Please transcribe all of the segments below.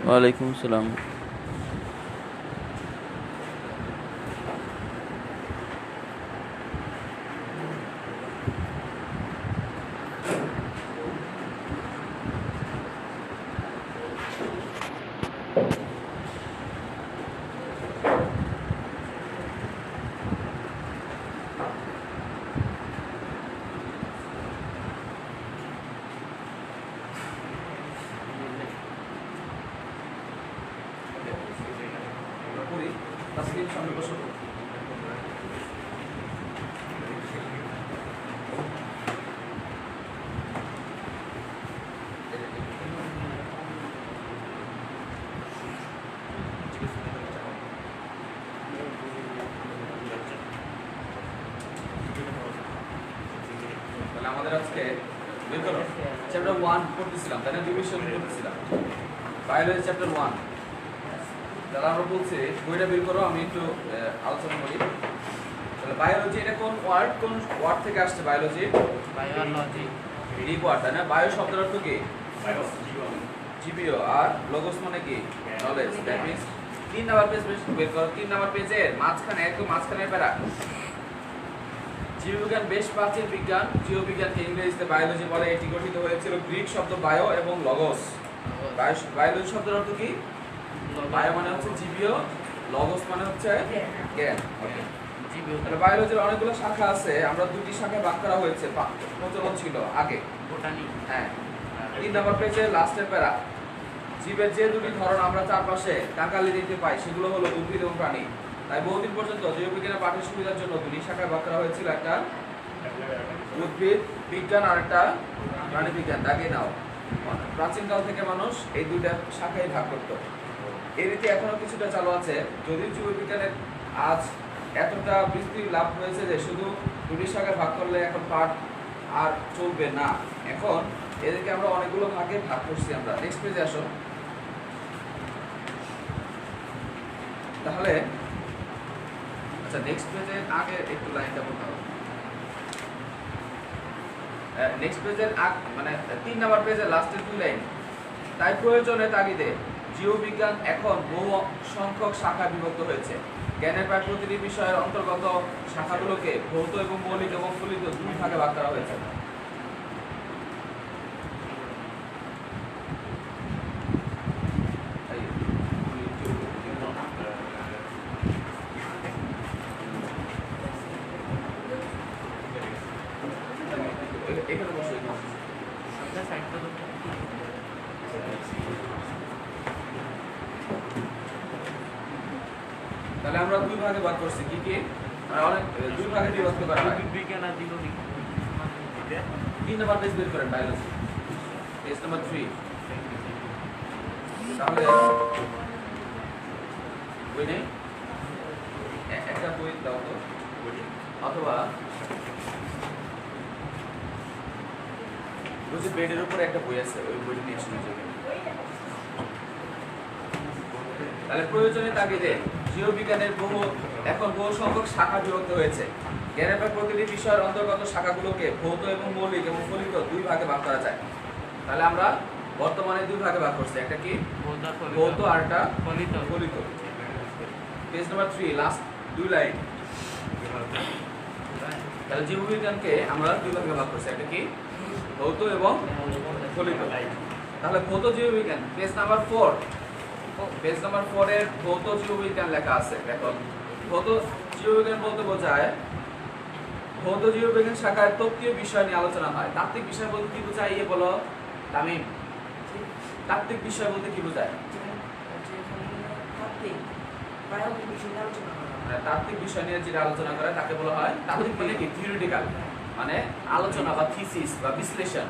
ওয়ালাইকুম আসসালাম। আমাদের আজকে বের করো চ্যাপ্টার 1 পড়তেছিলাম, তাই না? ডিভিশন পড়তেছিলাম, বায়োলজি চ্যাপ্টার 1। তাহলে আমরা বলছি বইটা বের করো, আমি একটু আলোচনা করি। তাহলে বায়োলজি এটা কোন ওয়ার্ড থেকে আসছে? বায়োলজি গ্রিক ওয়ার্ড, তাই না? বায়ো শব্দের অর্থ কি? জীবীয়। আর লগোস মানে কি? Knowledge. That means 3 number page বের করো। 3 নাম্বার পেজের মাঝখানে, একদম মাঝখানে প্যারা, জীববিজ্ঞান বেশ প্রাচীন বিজ্ঞান। জীববিজ্ঞানকে ইংরেজিতে বায়োলজি বলে। এটি গঠিত হয়েছিল গ্রিক শব্দ বায়ো এবং লগোস। বায়োলজি শব্দের অর্থ কি? বায়ো মানে হচ্ছে জীবীয়, লগোস মানে হচ্ছে জ্ঞান। তাহলে বায়োলজির অনেকগুলো শাখা আছে। আমরা দুটি শাখায় ভাগ করা হয়েছে, প্রচলন ছিল আগে। হ্যাঁ, 3 নাম্বার পেজে লাস্টের প্যারা, জীবের যে দুটি ধরন আমরা চারপাশে টাকালি দেখতে পাই সেগুলো হলো উদ্ভিদ এবং প্রাণী। তাই বহুদিন পর্যন্ত জীববিজ্ঞানের পাঠ্য সুবিধার জন্য দুটি শাখায় ভাগ করা হয়েছিল, একটা উদ্ভিদ বিজ্ঞান আর একটা প্রাণী বিজ্ঞান। দাগে নাও, প্রাচীনকাল থেকে মানুষ এই দুইটা শাখায় ভাগ করত। এই রীতি এখনো কিছুটা চালু আছে, যদিও জীববিজ্ঞানের আজ এতটা বিস্তৃতি লাভ হয়েছে যে শুধু দুটি শাখায় ভাগ করলে এখন পাঠ আর চলবে না। এখন এদেরকে আমরা অনেকগুলো ভাগে ভাগ করছি। আমরা নেক্সট পেজে আসো। তাহলে আচ্ছা, নেক্সট পেজের আগে একটু লাইনটা বলতে হবে। নেক্সট পেজের মানে 3 নাম্বার পেজের লাস্টের 2 লাইন, তাই প্রয়োজনের তাগিদে জীববিজ্ঞান এখন বহু সংখ্যক শাখায় বিভক্ত হয়েছে। জ্ঞানের প্রায় প্রতিটি বিষয়ের অন্তর্গত শাখাগুলোকে ভৌত এবং মৌলিক এবং ফলিত দুই ভাগে ভাগ করা হয়েছে। এখানে বসে তাহলে আমরা দুই ভাগে ভাগ করছি। কি কি? মানে অনেক দুই ভাগে বিভক্ত করা হয়। বিজ্ঞান আর জীববিজ্ঞান 3 নাম্বার পেজ বের করেন, বায়োলজি পেজ নাম্বার 3। তাহলে বই নেই, একটা বই দাও তো, অথবা বুঝি বেডের উপরে একটা বই আছে, ওই বইটা নিয়ে শুনে যাবে। তাহলে প্রয়োজনে তাগিদে জীববিজ্ঞানের এখন বহু সংখ্যক শাখা বিভক্ত হয়েছে। জ্ঞানের প্রায় প্রতিটি বিষয়ের অন্তর্গত শাখাগুলোকে ভৌত এবং মৌলিক এবং ফলিত দুই ভাগে ভাগ করা যায়। তাহলে আমরা বর্তমানে দুই ভাগে ভাগ করছি, একটা কি ভৌত আর একটা ফলিত। Page number 3 last 2 line. তাহলে জীববিজ্ঞানকে আমরা দুই ভাগে ভাগ করছি, একটা কি ভৌত এবং ফলিত। তাহলে ভৌত জীববিজ্ঞান পেজ নাম্বার 4, পেজ নাম্বার 4 এর ভৌত জীববিজ্ঞান লেখা আছে। দেখো, ভৌত জীববিজ্ঞান বলতে বোঝায় ভৌত জীববিজ্ঞান শাখায় তত্ত্বীয় বিষয় নিয়ে আলোচনা হয়। তাত্ত্বিক বিষয় বলতে কি বোঝায়? ইয়ে বলো তামিম, তাত্ত্বিক বিষয় বলতে কি বোঝায়? তাত্ত্বিক বিষয় নিয়ে যেটা আলোচনা করে তাকে বলা হয় তাত্ত্বিক। মানে কি? থিওরিটিক্যাল, মানে আলোচনা বা থিসিস বা বিশ্লেষণ।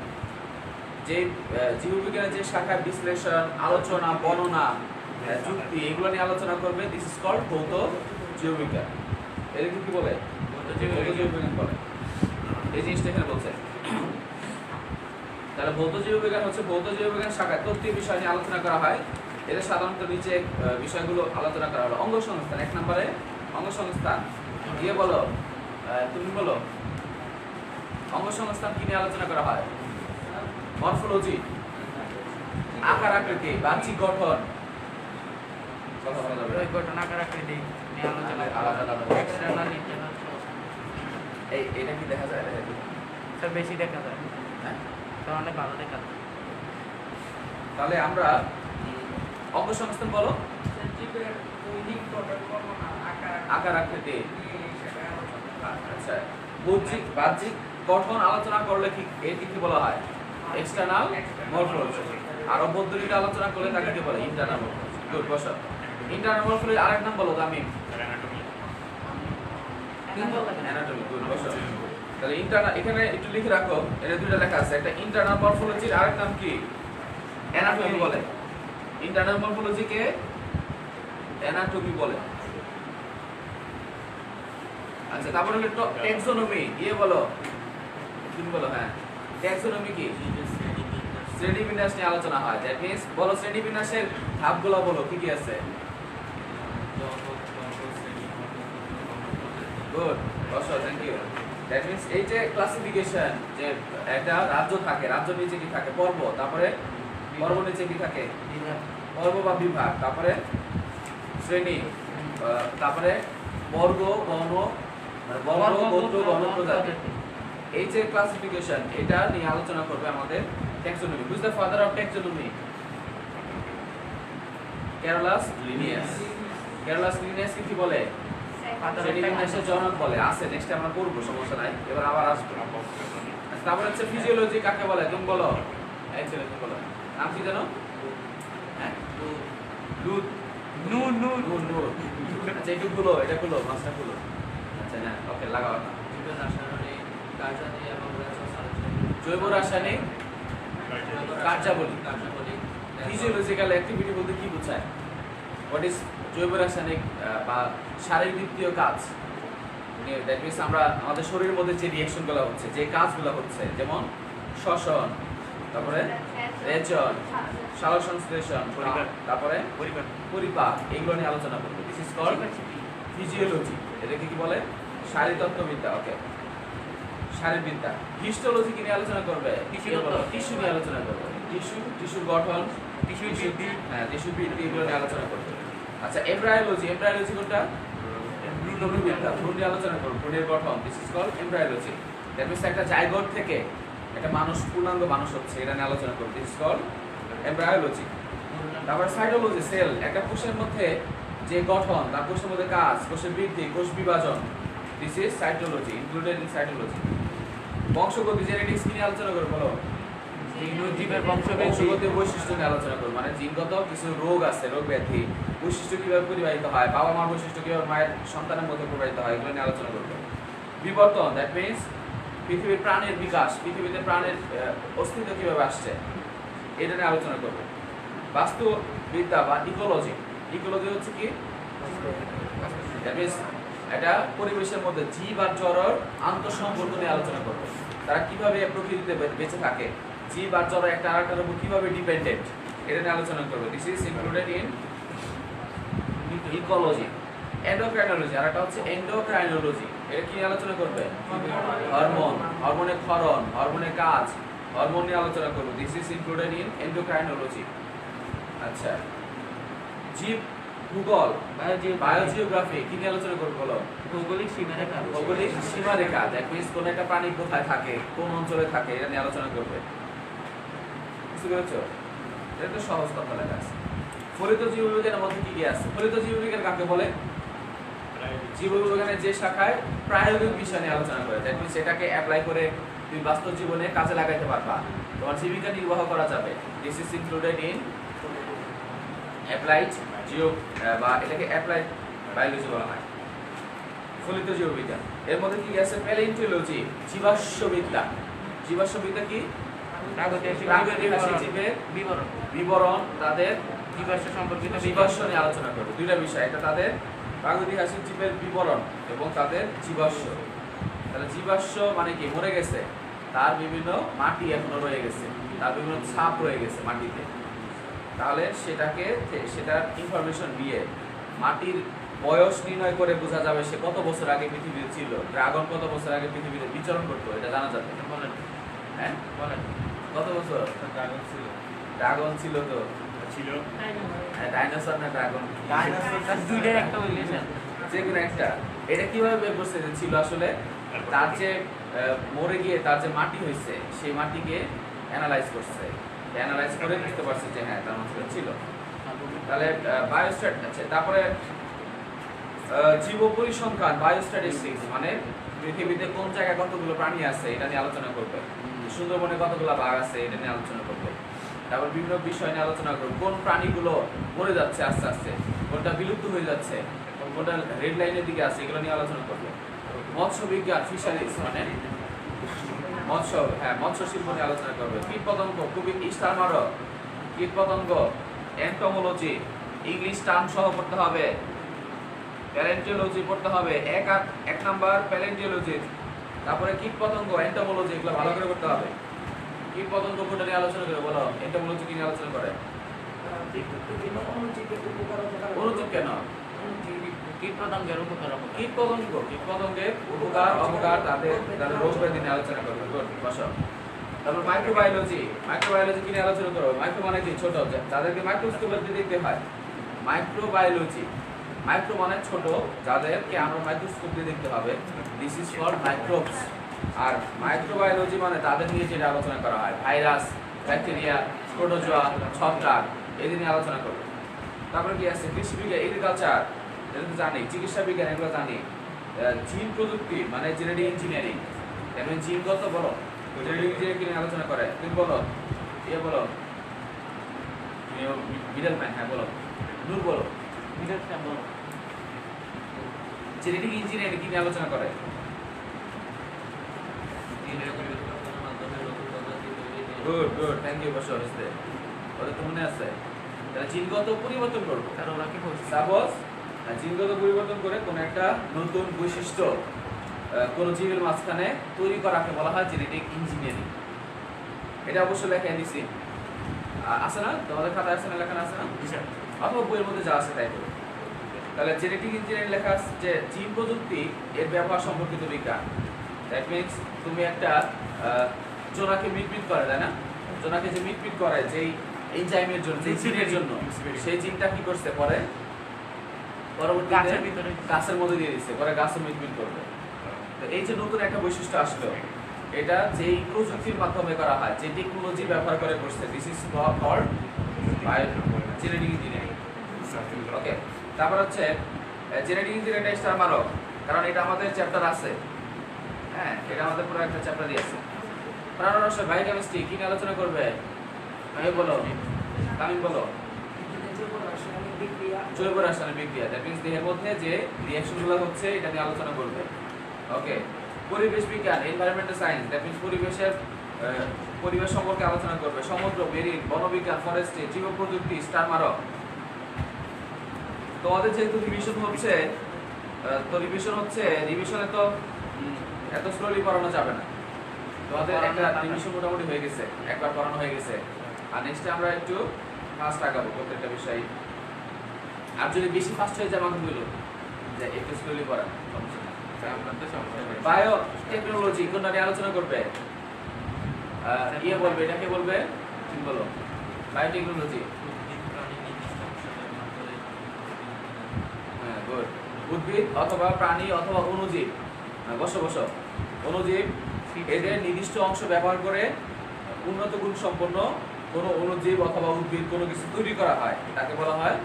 যে জীববিজ্ঞানের যে শাখায় বিশ্লেষণ, আলোচনা, বর্ণনা, যুক্তি এগুলো নিয়ে আলোচনা করবে, দিস ইজ কল্ড ভৌত জীববিজ্ঞান। এটাকে কি বলে? ভৌত জীববিজ্ঞান বলে। এই জিনিসটা এখানে বলছে। তাহলে ভৌত জীববিজ্ঞান হচ্ছে ভৌত জীববিজ্ঞান শাখায় তত্ত্বীয় বিষয় নিয়ে আলোচনা করা হয়। এদের সাধারণত নিচে বিষয়গুলো আলোচনা করা হলো। অঙ্গ সংস্থান 1 নম্বরে, অঙ্গ সংস্থান দিয়ে বলো, তুমি বলো অঙ্গ সংস্থান কি নিয়ে আলোচনা করা হয়? মরফোলজি, আকার আকৃতি, বাহ্যিক গঠন, কথা বলা যাবে ওই ঘটনা আকার আকৃতি নিয়ে আলোচনা আলাদা আলাদা এক্সটার্নাল ইন্টারনাল এটা কি দেখা যায় স্যার বেশি দেখা যায় হ্যাঁ তো অনেক ভালো দেখা যায় তাহলে আমরা অঙ্গ সংস্থান বলো আকার আকৃতি আচ্ছা বাহ্যিক গঠন আলোচনা করলে কি এটিকে বলা হয় এক্সটার্নাল মরফোলজি আর অভ্যন্তরীণ আলোচনা করলে তাকে কি বলে ইন্টারনাল মরফোলজি গুড বসো ইন্টারনাল মরফোলজি আরেক নাম বলো আমি অ্যানাটমি গুড বসো তাহলে ইন্টারনাল এখানে একটু লিখে রাখো এর দুইটা লেখা আছে একটা ইন্টারনাল মরফোলজির আরেক নাম কি অ্যানাটমি বলে ইন্টারনাল মরফোলজি কে অ্যানাটমি বলে আচ্ছা তারপরে হলো ট্যাক্সোনমি বলো তুমি বলো হ্যাঁ ট্যাক্সোনমি কি শ্রেণীবিন্যাস নিয়ে আলোচনা হয় দ্যাট মিন্স বলো শ্রেণীবিন্যাসের ধাপগুলো বলো কি কি আছে গুড বসো থ্যাংক ইউ দ্যাট মিন্স এই যে ক্লাসিফিকেশন যে একটা রাজ্য থাকে রাজ্য নিচে কি থাকে পর্ব তারপরে পর্ব নিচে কি থাকে পর্ব বা বিভাগ তারপরে শ্রেণী তারপরে বর্গ গণ বর্গ গোত্র গণ প্রজাতি এই যে ক্লাসিফিকেশন এটা নিয়ে আলোচনা করবে আমাদের taxonomy which the father of taxonomy Carolus Linnaeus কি বলে শ্রেণীবিন্যাসের জনক বলে আছে নেক্সট আমরা করব সমস্যা নাই এবার আবার আসবো তারপর হচ্ছে ফিজিওলজি কাকে বলে তুমি বলো এই ছেলে তুমি বলো নাম কি জানো হ্যাঁ দুধ নূর আচ্ছা এটা গুলো মাছটা গুলো আচ্ছা না ওকে লাগাও না জৈব রাসায়নিক কার্যাবলী ফিজিওলজিক্যাল অ্যাক্টিভিটি বলতে কি বোঝায় হোয়াট ইজ জৈব রাসায়নিক বা শারীরবৃত্তীয় কাজ দ্যাট মিন্স আমরা আমাদের শরীরের মধ্যে যে রিঅ্যাকশনগুলো হচ্ছে যে কাজগুলো হচ্ছে যেমন শ্বসন তারপরে রেচন সালোক সংশ্লেষণ তারপরে পরিপাক এগুলো নিয়ে আলোচনা করবো দিস ইজ কল্ড ফিজিওলজি এটাকে কি বলে শারীরতত্ত্ববিদ্যা ওকে শারীরবিদ্যা হিস্টোলজি কি নিয়ে আলোচনা করবে টিস্যু নিয়ে আলোচনা করবে টিস্যুর গঠন টিস্যু বৃদ্ধি এগুলো নিয়ে আলোচনা করবে আচ্ছা এমব্রায়োলজি কোনটা ভ্রূণবিদ্যা ভ্রূণ নিয়ে আলোচনা করব ভ্রূণের গঠন this is called embryology that means একটা জাইগোট থেকে একটা মানুষ পূর্ণাঙ্গ মানুষ হচ্ছে এটা নিয়ে আলোচনা করব দিস ইজ কল্ড এমব্রায়োলজি তারপর সাইটোলজি সেল একটা কোষের মধ্যে যে গঠন তার কোষের মধ্যে কাজ কোষের বৃদ্ধি কোষ বিভাজন this is cytology included in cytology বংশগতি জেনেটিক্স নিয়ে আলোচনা করব বলো জীবের বংশগতির বৈশিষ্ট্য নিয়ে আলোচনা করব মানে জিনগত কিছু রোগ আছে রোগ ব্যাধি বৈশিষ্ট্য কিভাবে পরিবাহিত হয় বাবা মার বৈশিষ্ট্য কিভাবে মায়ের সন্তানের মধ্যে প্রবাহিত হয় এগুলো নিয়ে আলোচনা করব বিবর্তন দ্যাট মিন্স পৃথিবীর প্রাণের বিকাশ পৃথিবীতে প্রাণের অস্তিত্ব কিভাবে আসছে এটা নিয়ে আলোচনা করব বাস্তুবিদ্যা বা ইকোলজি হচ্ছে কি দ্যাট মিন্স এটা পরিবেশের মধ্যে জীব আর জড়র আন্তঃসম্পর্ক নিয়ে আলোচনা করব তারা কিভাবে প্রকৃতিতে বেঁচে থাকে জীব আর জড় একটা আরেকটার উপর কিভাবে ডিপেন্ডেন্ট এটা নিয়ে আলোচনা করব this is included in ecology endocrinology আর একটা হচ্ছে এন্ডোক্রাইনোলজি এটা কি আলোচনা করবে হরমোনের ক্ষরণ হরমোনের কাজ হরমোন নিয়ে আলোচনা করব this is included in endocrinology আচ্ছা জীব ভূগোল বায়োজিওগ্রাফি কি নিয়ে আলোচনা করব বলো ভৌগোলিক সীমারেখা দ্যাট মিন্স কোন একটা প্রাণী কোথায় থাকে কোন অঞ্চলে থাকে এটা নিয়ে আলোচনা করবে বুঝতে পেরেছো এটা তো সহজ কথা লেখা আছে ফলিত জীববিজ্ঞানের মধ্যে কি কি আছে ফলিত জীববিজ্ঞান কাকে বলে জীববিজ্ঞানের যে শাখায় প্রায়োগিক বিষয় নিয়ে আলোচনা করে দ্যাট মিন্স এটাকে অ্যাপ্লাই করে তুমি বাস্তব জীবনে কাজে লাগাইতে পারবা তোমার জীবিকা নির্বাহ করা যাবে this is included in applied Jio বা এটাকে অ্যাপ্লাইড বায়োলজি বলা হয় ফলিত জীববিজ্ঞান এর মধ্যে কি আছে প্যালিওন্টোলজি জীবাশ্মবিদ্যা কি প্রাগৈতিহাসিক জীবের বিবরণ তাদের জীবাশ্ম সম্পর্কিত জীবাশ্ম নিয়ে আলোচনা করব দুইটা বিষয় একটা তাদের প্রাগৈতিহাসিক জীবের বিবরণ এবং তাদের জীবাশ্ম তাহলে জীবাশ্ম মানে কি মরে গেছে তার বিভিন্ন মাটি এখনো রয়ে গেছে তার বিভিন্ন ছাপ রয়ে গেছে মাটিতে তাহলে সেটার ইনফরমেশন দিয়ে মাটির বয়স নির্ণয় করে বোঝা যাবে সে কত বছর আগে পৃথিবীতে ছিল ড্রাগন কত বছর আগে পৃথিবীতে বিচরণ করতো এটা জানা যাবে বলেন হ্যাঁ বলেন কত বছর ড্রাগন ছিল তো ছিল ডাইনোসর না ড্রাগন? ডাইনোসর দুইটার একটা রিলেশন। যে কোনো একটা। এটা কিভাবে বের করছে যে ছিল আসলে তার যে মরে গিয়ে তার যে মাটি হয়েছে সেই মাটিকে অ্যানালাইজ করছে, অ্যানালাইজ করে বুঝতে পারছে যে হ্যাঁ তার মধ্যে ছিল। তাহলে বায়োস্ট্যাট আছে। তারপরে জীব পরিসংখ্যান বায়োস্ট্যাটিস্টিক্স, মানে পৃথিবীতে কোন জায়গায় কতগুলো প্রাণী আছে এটা নিয়ে আলোচনা করবে। সুন্দরবনে কতগুলো বাঘ আছে এটা নিয়ে আলোচনা করবে। তারপর বিভিন্ন বিষয় নিয়ে আলোচনা করবে। কোন প্রাণীগুলো মরে যাচ্ছে আস্তে আস্তে, কোনটা বিলুপ্ত হয়ে যাচ্ছে, কোনটা রেড লাইনের দিকে আছে, এগুলো নিয়ে আলোচনা করবে। মৎস্য বিজ্ঞান ফিশারিজ মানে মৎস্য শিল্প নিয়ে আলোচনা করবে। কীট পতঙ্গ, খুবই স্টার মারো, কীট পতঙ্গ, এন্টোমোলজি, ইংলিশ টার্ম সহ পড়তে হবে, প্যালেন্টিওলজি পড়তে হবে। এক নাম্বার প্যালেন্টিওলজি, তারপরে কীট পতঙ্গ, এন্টোমোলজি, এগুলো ভালো করে করতে হবে। কীট পতঙ্গ কোনটা নিয়ে আলোচনা করে বলো, এন্টোমোলজি কি নিয়ে আলোচনা করে? অনুজীব কেন? কীট পতঙ্গের উপকার অপকার। কীটপতঙ্গের উপকার অপকার, তাদের রোগ ব্যাধি নিয়ে আলোচনা করবে। বসো। তারপর মাইক্রোবায়োলজি কি নিয়ে আলোচনা করবে? মাইক্রো মানে কি? ছোট, যাদেরকে মাইক্রোস্কোপের দিকে দেখতে হয়। মাইক্রোবায়োলজি, মাইক্রো মানে ছোট, যাদেরকে আমরা মাইক্রোস্কোপ দিয়ে দেখতে হবে, দিস ইজ ফর মাইক্রোবস। আর মাইক্রোবায়োলজি মানে তাদের নিয়ে যেটা আলোচনা করা হয়, ভাইরাস, ব্যাকটেরিয়া, প্রোটোজোয়া, ছত্রাক, এই নিয়ে আলোচনা করবে। তারপরে কি আছে? কৃষি বিজ্ঞান, এগ্রিকালচার, এটা তো জানি। চিকিৎসা বিজ্ঞান, এগুলো জানি। জিন প্রযুক্তি মানে জেনেটিক ইঞ্জিনিয়ারিং, এমন জিনগত বলো, জেনেটিক ইঞ্জিনিয়ারিং নিয়ে আলোচনা করে। তুমি বলো, বলো মিডলম্যান, হ্যাঁ বলো, নূর বলো, জেনেটিক ইঞ্জিনিয়ারিং কি নিয়ে আলোচনা করে? Good, thank you. বসো, ওদের তো মনে আছে। তাহলে জিনগত পরিবর্তন করবো। আর ওরা কি করছে? সাপোজ জিনগত পরিবর্তন করে কোন একটা নতুন বৈশিষ্ট্য কোন জীবের মাঝখানে তৈরি করাকে বলা হয় জেনেটিক ইঞ্জিনিয়ারিং। এটা অবশ্য লেখা দিছি, আছে না তোমাদের খাতায়? আছে না? লেখা আছে না? অথবা বইয়ের মধ্যে যা আছে তাই করো। তাহলে জেনেটিক ইঞ্জিনিয়ারিং লেখা আছে যে জিন প্রযুক্তি এর ব্যবহার সম্পর্কিত বিজ্ঞান। দ্যাট মিনস তুমি একটা জোনাকে মিটমিট করে, তাই না? জোনাকে যে মিটমিট করে যেই এনজাইমের জন্য, যে জিনের জন্য, সেই জিনটা কি করছে পরে পরবর্তীতে গাছের মধ্যে দিয়ে দিচ্ছে, পরে গাছে মিটমিট করবে। তো এই যে নতুন একটা বৈশিষ্ট্য আসলো, এটা যেই প্রযুক্তির মাধ্যমে করা হয়, যে টেকনোলজি ব্যবহার করে করছে, this is called genetic engineering. Okay, তারপর হচ্ছে জেনেটিক ইঞ্জিনিয়ারিং স্টার মারো, কারণ এটা আমাদের চ্যাপ্টার আছে। হ্যাঁ, এটা আমাদের পুরো একটা চ্যাপ্টারই আছে। প্রাণরসায়ন, বায়োকেমিস্ট্রি কি নিয়ে আলোচনা করবে? বলো, তামিম বলো। জৈব রাসায়নিক বিক্রিয়া, দ্যাট মিন্স দেহের মধ্যে যে রিঅ্যাকশনগুলো হচ্ছে এটা নিয়ে আলোচনা করবে। ওকে, পরিবেশ বিজ্ঞান, এনভায়রনমেন্টাল সায়েন্স, দ্যাট মিন্স পরিবেশ সম্পর্কে আলোচনা করবে। সমুদ্র, মেরিন, বনবিজ্ঞান, ফরেস্ট্রি, জীব প্রযুক্তি, স্টার মারো। তোমাদের যেহেতু রিভিশন হচ্ছে, রিভিশনে তো এত স্লোলি পড়ানো যাবে না। তোমাদের একটা রিভিশন মোটামুটি হয়ে গেছে, একবার পড়ানো হয়ে গেছে। আর নেক্সটে আমরা একটু ফাস্ট আগাবো প্রত্যেকটা বিষয়। আর যদি বেশি ফাস্ট হয়ে যায় আমাকে বলো যে একটু স্লোলি পড়া, বায়ো টেকনোলজি কোনটা নিয়ে আলোচনা করবে? বলবে, এটাকে বলবে, তুমি বলো। বায়ো টেকনোলজি, হ্যাঁ গুড। উদ্ভিদ অথবা প্রাণী অথবা অণুজীব, বসো, অণুজীব, এদের নির্দিষ্ট অংশ ব্যবহার করে উন্নত গুণ সম্পন্ন কোনো অণুজীব অথবা উদ্ভিদ কোনো কিছু তৈরি করা হয়, তাকে বলা হয়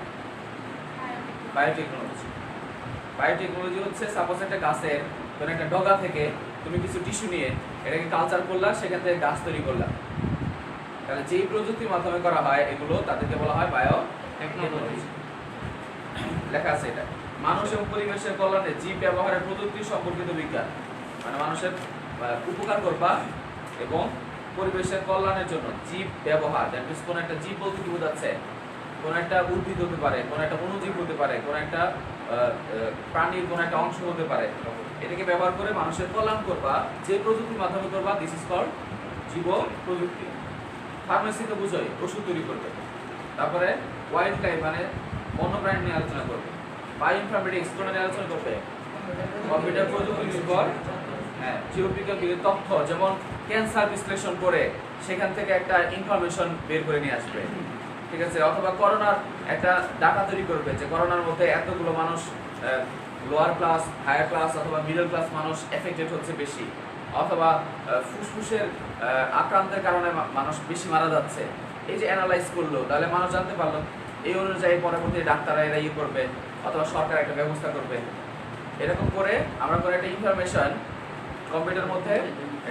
বায়োটেকনোলজি। বায়োটেকনোলজি হচ্ছে সাপোজ একটা গাছের কোনো একটা ডগা থেকে তুমি কিছু টিস্যু নিয়ে এটাকে কালচার করলা, সেখান থেকে গাছ তৈরি করলা। তাহলে যেই প্রযুক্তির মাধ্যমে করা হয় এগুলো, তাদেরকে বলা হয় বায়োটেকনোলজি। লেখা আছে এটা। মানুষ এবং পরিবেশের কল্যাণে জীব ব্যবহারের প্রযুক্তি সম্পর্কিত বিজ্ঞান, মানে মানুষের উপকার করবা এবং পরিবেশের কল্যাণের জন্য জীব ব্যবহার, দ্যাট মিন্স কোন একটা জীব বলতে কি বোঝাচ্ছে? কোন একটা উদ্ভিদ হতে পারে, কোন একটা অণুজীব হতে পারে, কোন একটা প্রাণীর কোন একটা অংশ হতে পারে। এটাকে ব্যবহার করে মানুষের কল্যাণ করবা, যে প্রযুক্তির মাধ্যমে করবা, দিস ইজ কল্ড জীব প্রযুক্তি। ফার্মেসিতে বুঝোই ওষুধ তৈরি করবে। তারপরে ওয়াইল্ড লাইফ মানে বন্যপ্রাণী নিয়ে আলোচনা করবে। বায়ো ইনফরমেটিক্স কোন নিয়ে আলোচনা করবে? কম্পিউটার প্রযুক্তি নির্ভর, হ্যাঁ, জীববিজ্ঞান তথ্য, যেমন ক্যান্সার বিশ্লেষণ করে সেখান থেকে একটা ইনফরমেশন বের করে নিয়ে আসবে। ঠিক আছে, অথবা করোনার একটা ডাটা তৈরি করবে যে করোনার মধ্যে এতগুলো মানুষ লোয়ার ক্লাস, হায়ার ক্লাস অথবা মিডল ক্লাস মানুষ এফেক্টেড হচ্ছে বেশি, অথবা ফুসফুসের আক্রান্তের কারণে মানুষ বেশি মারা যাচ্ছে। এই যে অ্যানালাইজ করলো, তাহলে মানুষ জানতে পারলো, এই অনুযায়ী পরবর্তী ডাক্তাররা এরা ইয়ে করবে অথবা সরকার একটা ব্যবস্থা করবে। এরকম করে আমরা করে একটা ইনফরমেশন কম্পিউটারের মধ্যে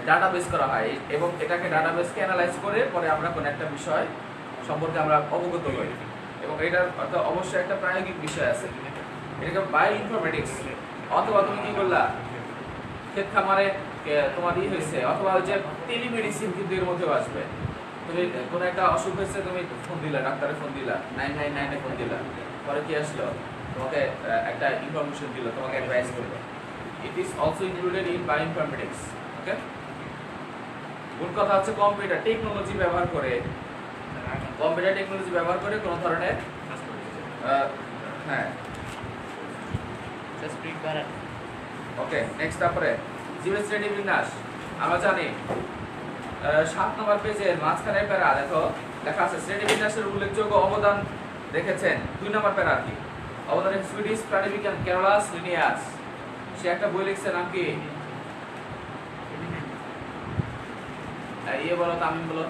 ডাটাবেস করা হয় এবং এটাকে ডাটাবেসকে অ্যানালাইজ করে পরে আমরা কোনো একটা বিষয় সম্পর্কে আমরা অবগত হই এবং এটার অবশ্যই একটা প্রায়োগিক বিষয় আছে, এটাকে বায়ো ইনফরমেটিক্স। অথবা তুমি কি করলা, ক্ষেত খামারে তোমার ই হয়েছে, অথবা ওই যে টেলিমেডিসিন কিন্তু এর মধ্যেও আসবে। তুমি কোনো একটা অসুখ হয়েছে, তুমি ফোন দিলা, ডাক্তারে ফোন দিলা, 999 ফোন দিলা, পরে কি আসলো, তোমাকে একটা ইনফরমেশন দিল, তোমাকে অ্যাডভাইস করলো। It is also included in bio informatics. Okay, মূল কথা হচ্ছে কম্পিউটার টেকনোলজি ব্যবহার করে, কম্পিউটার টেকনোলজি ব্যবহার করে কোনো ধরনের হ্যাঁ। ওকে, নেক্সট তারপরে জীবের শ্রেণী বিন্যাস। আমরা জানি 7 নম্বর পেজের মাঝখানের প্যারা দেখো লেখা আছে শ্রেণী বিন্যাসের উল্লেখযোগ্য অবদান রেখেছেন। 2 নম্বর প্যারা কি অবদান, সুইডিশ প্রাণীবিজ্ঞান ক্যারোলাস লিনিয়াস। সে একটা বই লিখছে, নাম কি? ইয়ে বলো, তামিম বলো।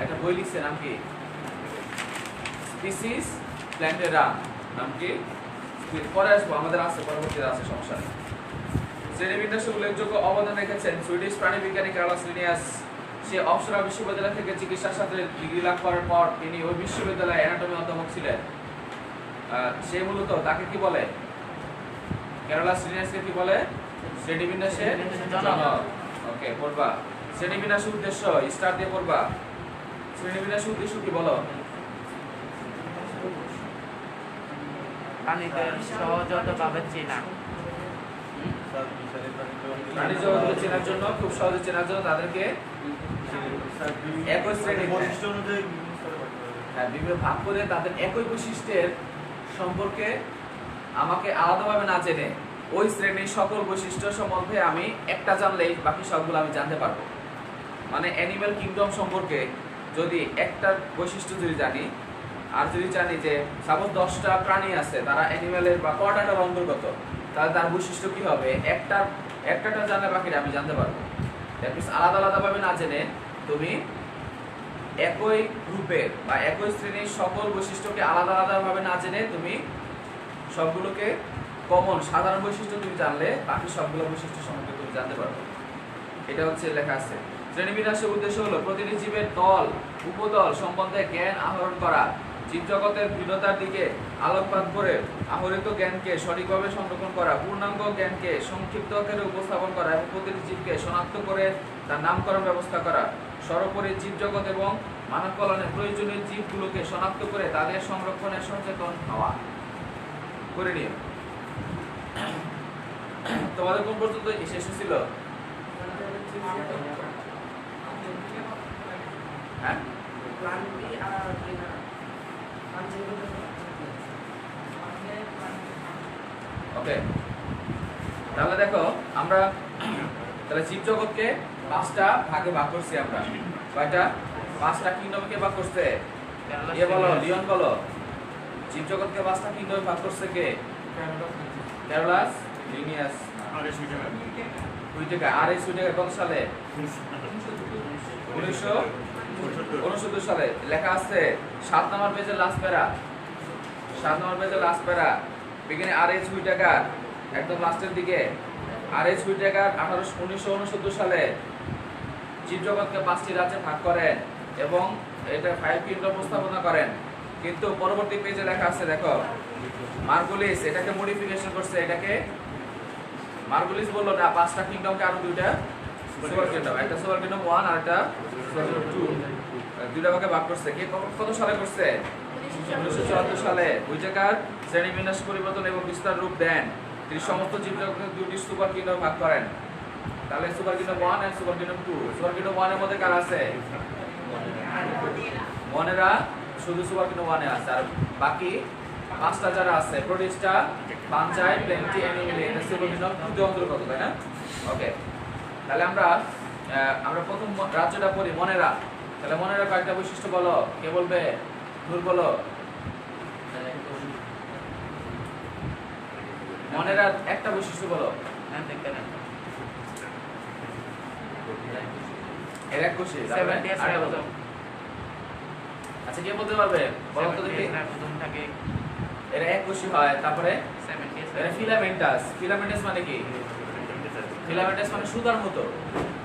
একটা বই লিখছে, নাম কি? স্পিসিস প্ল্যান্টেরা। নাম কি? পরে আসবো, আমাদের আছে, পরবর্তীতে আছে, সমস্যা নেই। শ্রেণীবিন্যাসে উল্লেখযোগ্য অবদান রেখেছেন সুইডিশ প্রাণীবিজ্ঞানী ক্যারোলাস লিনিয়াস। সে অপসরা বিশ্ববিদ্যালয় থেকে চিকিৎসা শাস্ত্রে ডিগ্রি লাভ করার পর তিনি ওই বিশ্ববিদ্যালয়ে অ্যানাটমি অধ্যাপক ছিলেন। সে মূলত তাকে কি বলে, ক্যারোলাস লিনিয়াসকে কি বলে? শ্রেণীবিন্যাসের জনক। ওকে, পড়বা শ্রেণীবিন্যাসের উদ্দেশ্য, স্টার দিয়ে পড়বা। শ্রেণীবিন্যাসের উদ্দেশ্য কি বলো? প্রাণীদের সহজাতভাবে চেনা, প্রাণী জগৎকে চেনার জন্য, খুব সহজে চেনার জন্য তাদেরকে একই শ্রেণীর বিভিন্ন ভাগ করে তাদের একই বৈশিষ্ট্যের সম্পর্কে আমাকে আলাদাভাবে না জেনে ওই শ্রেণীর সকল বৈশিষ্ট্য সম্বন্ধে আমি একটা জানলেই বাকি সবগুলো আমি জানতে পারবো। মানে অ্যানিম্যাল কিংডম সম্পর্কে যদি একটা বৈশিষ্ট্য যদি জানি, আর যদি জানি যে সাপোজ 10টা প্রাণী আছে, তারা অ্যানিম্যালের বা কোয়াড্রাটার অন্তর্গত, তাহলে তার বৈশিষ্ট্য কি হবে, একটা জানলে বাকিটা আমি জানতে পারবো। দ্যাট মিন্স আলাদা আলাদাভাবে না জেনে তুমি একই গ্রুপের বা একই শ্রেণীর সকল বৈশিষ্ট্যকে আলাদা আলাদাভাবে না জেনে তুমি সবগুলোকে কমন সাধারণ বৈশিষ্ট্য তুমি জানলে বাকি সবগুলো বৈশিষ্ট্য সম্পর্কে তুমি জানতে পারবে। এটা হচ্ছে লেখা আছে। শ্রেণীবিন্যাসের উদ্দেশ্য হলো প্রতিটি জীবের দল উপদল সম্বন্ধে জ্ঞান আহরণ করা, জীবজগতের ভিন্নতার দিকে আলোকপাত করে আহরিত জ্ঞানকে সঠিকভাবে সংরক্ষণ করা, পূর্ণাঙ্গ জ্ঞানকে সংক্ষিপ্ত আকারে উপস্থাপন করা এবং প্রতিটি জীবকে শনাক্ত করে তার নামকরণ ব্যবস্থা করা, সর্বোপরি জীবজগৎ এবং মানব কল্যাণে প্রয়োজনীয় জীবগুলোকে শনাক্ত করে তাদের সংরক্ষণে সচেতন হওয়া। করে নিও। তোমাদের কোন পর্যন্ত শেষ ছিল? হ্যাঁ, ওকে, তাহলে দেখো আমরা তাহলে জীবজগৎকে 5টা ভাগে ভাগ করছি আমরা। কয়টা? 5টা কিংডমকে ভাগ করছে। এ বলো, লিওন বলো, জীবজগৎকে 5টা কিংডমে ভাগ করছে কে? Carolus Linnaeus. হুইটেকার। আর এই হুইটেকার কত সালে? 1969 সালে। লেখা আছে 7 নম্বর পেজের লাস্ট প্যারা, 7 নম্বর পেজের লাস্ট প্যারা, বিজ্ঞানী আর.এইচ. হুইটেকার, একদম লাস্টের দিকে। আর.এইচ. হুইটেকার 1969 সালে জীবজগৎকে 5টি রাজ্যে ভাগ করেন এবং এটা 5 কিংডম উপস্থাপনা করেন। কিন্তু পরবর্তী পেজে লেখা আছে, দেখো, মার্গুলিস এটাকে মডিফিকেশন করছে। এটাকে মার্গুলিস বললো না 5টা কিংডমকে আরো 2টা সুপার কিংডম, একটা সুপার কিংডম 1 আর একটা সুপার কিংডম 2, 2টা ভাগে ভাগ করছে। কে কত সালে করছে? 1974 সালে। হুইটেকার শ্রেণীবিন্যাস পরিবর্তন এবং বিস্তার রূপ দেন। তিনি সমস্ত জীবজগৎকে 2টি সুপার কিংডম ভাগ করেন। তাহলে সুপার কিংডম 1 আর সুপার কিংডম 2। সুপার কিংডম 1 এর মধ্যে কারা আছে? মনেরা শুধু সুপার কিংডম 1 এ আছে, আর বাকি 5টা যারা আছে, প্রোটিস্টা, ফাঞ্জাই, প্ল্যান্টি, অ্যানিমেল, এটা সুপার কিংডম 2 এর অন্তর্গত, তাই না? ওকে, তাহলে আমরা প্রথম রাজ্যটা পড়ি, মনেরা। তাহলে মনে রাখো একটা বৈশিষ্ট্য বলো, কে বলবে? নূর বলো। মনে রাখ একটা বৈশিষ্ট্য বলো। এর এক কোষে আচ্ছা কে বলতে পারবে? বলো তো দেখি। এর এক কোষী হয়, তারপরে এর ফিলামেন্টাস। ফিলামেন্টাস মানে কি? ফিলামেন্টাস মানে সুতার মতো।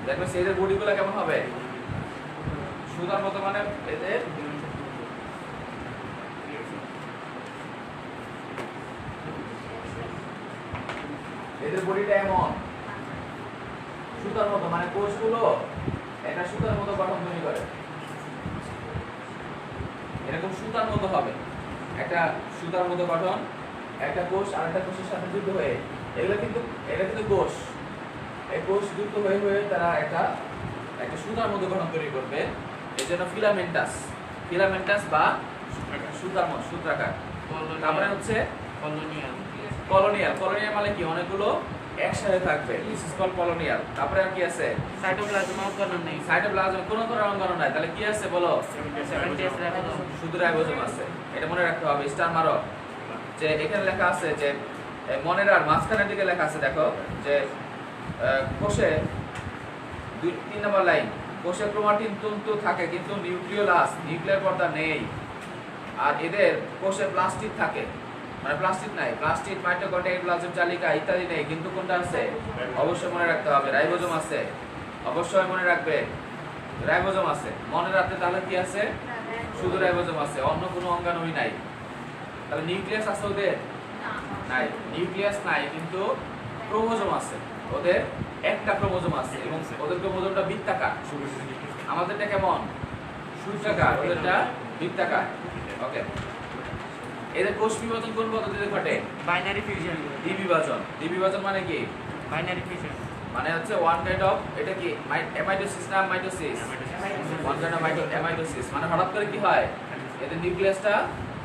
দেখো এদের বডিগুলো কেমন হবে? সুতার মতো, মানে এদের বডিটা এমন সুতার মতো, মানে কোষগুলো একটা সুতার মতো গঠন তৈরি করে। এরকম সুতার মতো হবে, একটা সুতার মতো গঠন, একটা কোষ আরেকটা কোষের সাথে যুক্ত হয়ে, এটা কিন্তু কোষ। এই কোষ যুক্ত হয়ে তারা একটা সুতার মতো গঠন তৈরি করবে। এই জন্য ফিলামেন্টাস বা সুতার মতো, সূত্রাকার। তারপরে হচ্ছে কলোনিয়াল মানে কি? অনেকগুলো একসাথে থাকবে, দিস ইজ কল্ড কলোনিয়াল। তারপরে আর কি আছে? সাইটোপ্লাজম কোনো ধরনের অঙ্গাণু নাই। তাহলে কি আছে বলো? শুধু রাইবোজোম আছে। এটা মনে রাখতে হবে, স্টার মারো। যে এখানে লেখা আছে যে মনের আর মাঝখানের দিকে লেখা আছে, দেখো যে কোষে 2-3 নম্বর লাইন, কোষে ক্রোমাটিন তন্তু থাকে কিন্তু নিউক্লিয়ার পর্দা নেই। আর এদের কোষে প্লাস্টিড থাকে, মানে প্লাস্টিড নাই, প্লাস্টিড, মাইটোকন্ড্রিয়া, এন্ডোপ্লাজম চালিকা ইত্যাদি নেই, কিন্তু কোনটা আছে? অবশ্যই মনে রাখতে হবে, রাইবোজোম আছে। অবশ্যই মনে রাখবে, রাইবোজোম আছে। মনে রাখতে তাহলে কি আছে? শুধু রাইবোজোম আছে, অন্য কোনো অঙ্গাণুই নাই। তাহলে নিউক্লিয়াস আছে ওদের? নাই, নিউক্লিয়াস নাই, কিন্তু ক্রোমোজোম আছে। ওদের একটা ক্রোমোজোম আছে এবং ওদের ক্রোমোজোমটা বৃত্তাকার। আমাদেরটা কেমন? সূত্রাকার, ওদেরটা বৃত্তাকার। ওকে। এদের কোষ বিভাজন কোন পদ্ধতিতে ঘটে? Binary fusion. দ্বিবিভাজন মানে কি? বাইনারি ফিউশন মানে হচ্ছে ওয়ান কাইন্ড অফ, এটা কি অ্যামাইটোসিস না mitosis? One kind of amitosis, মানে হঠাৎ করে কি হয়? এদের নিউক্লিয়াসটা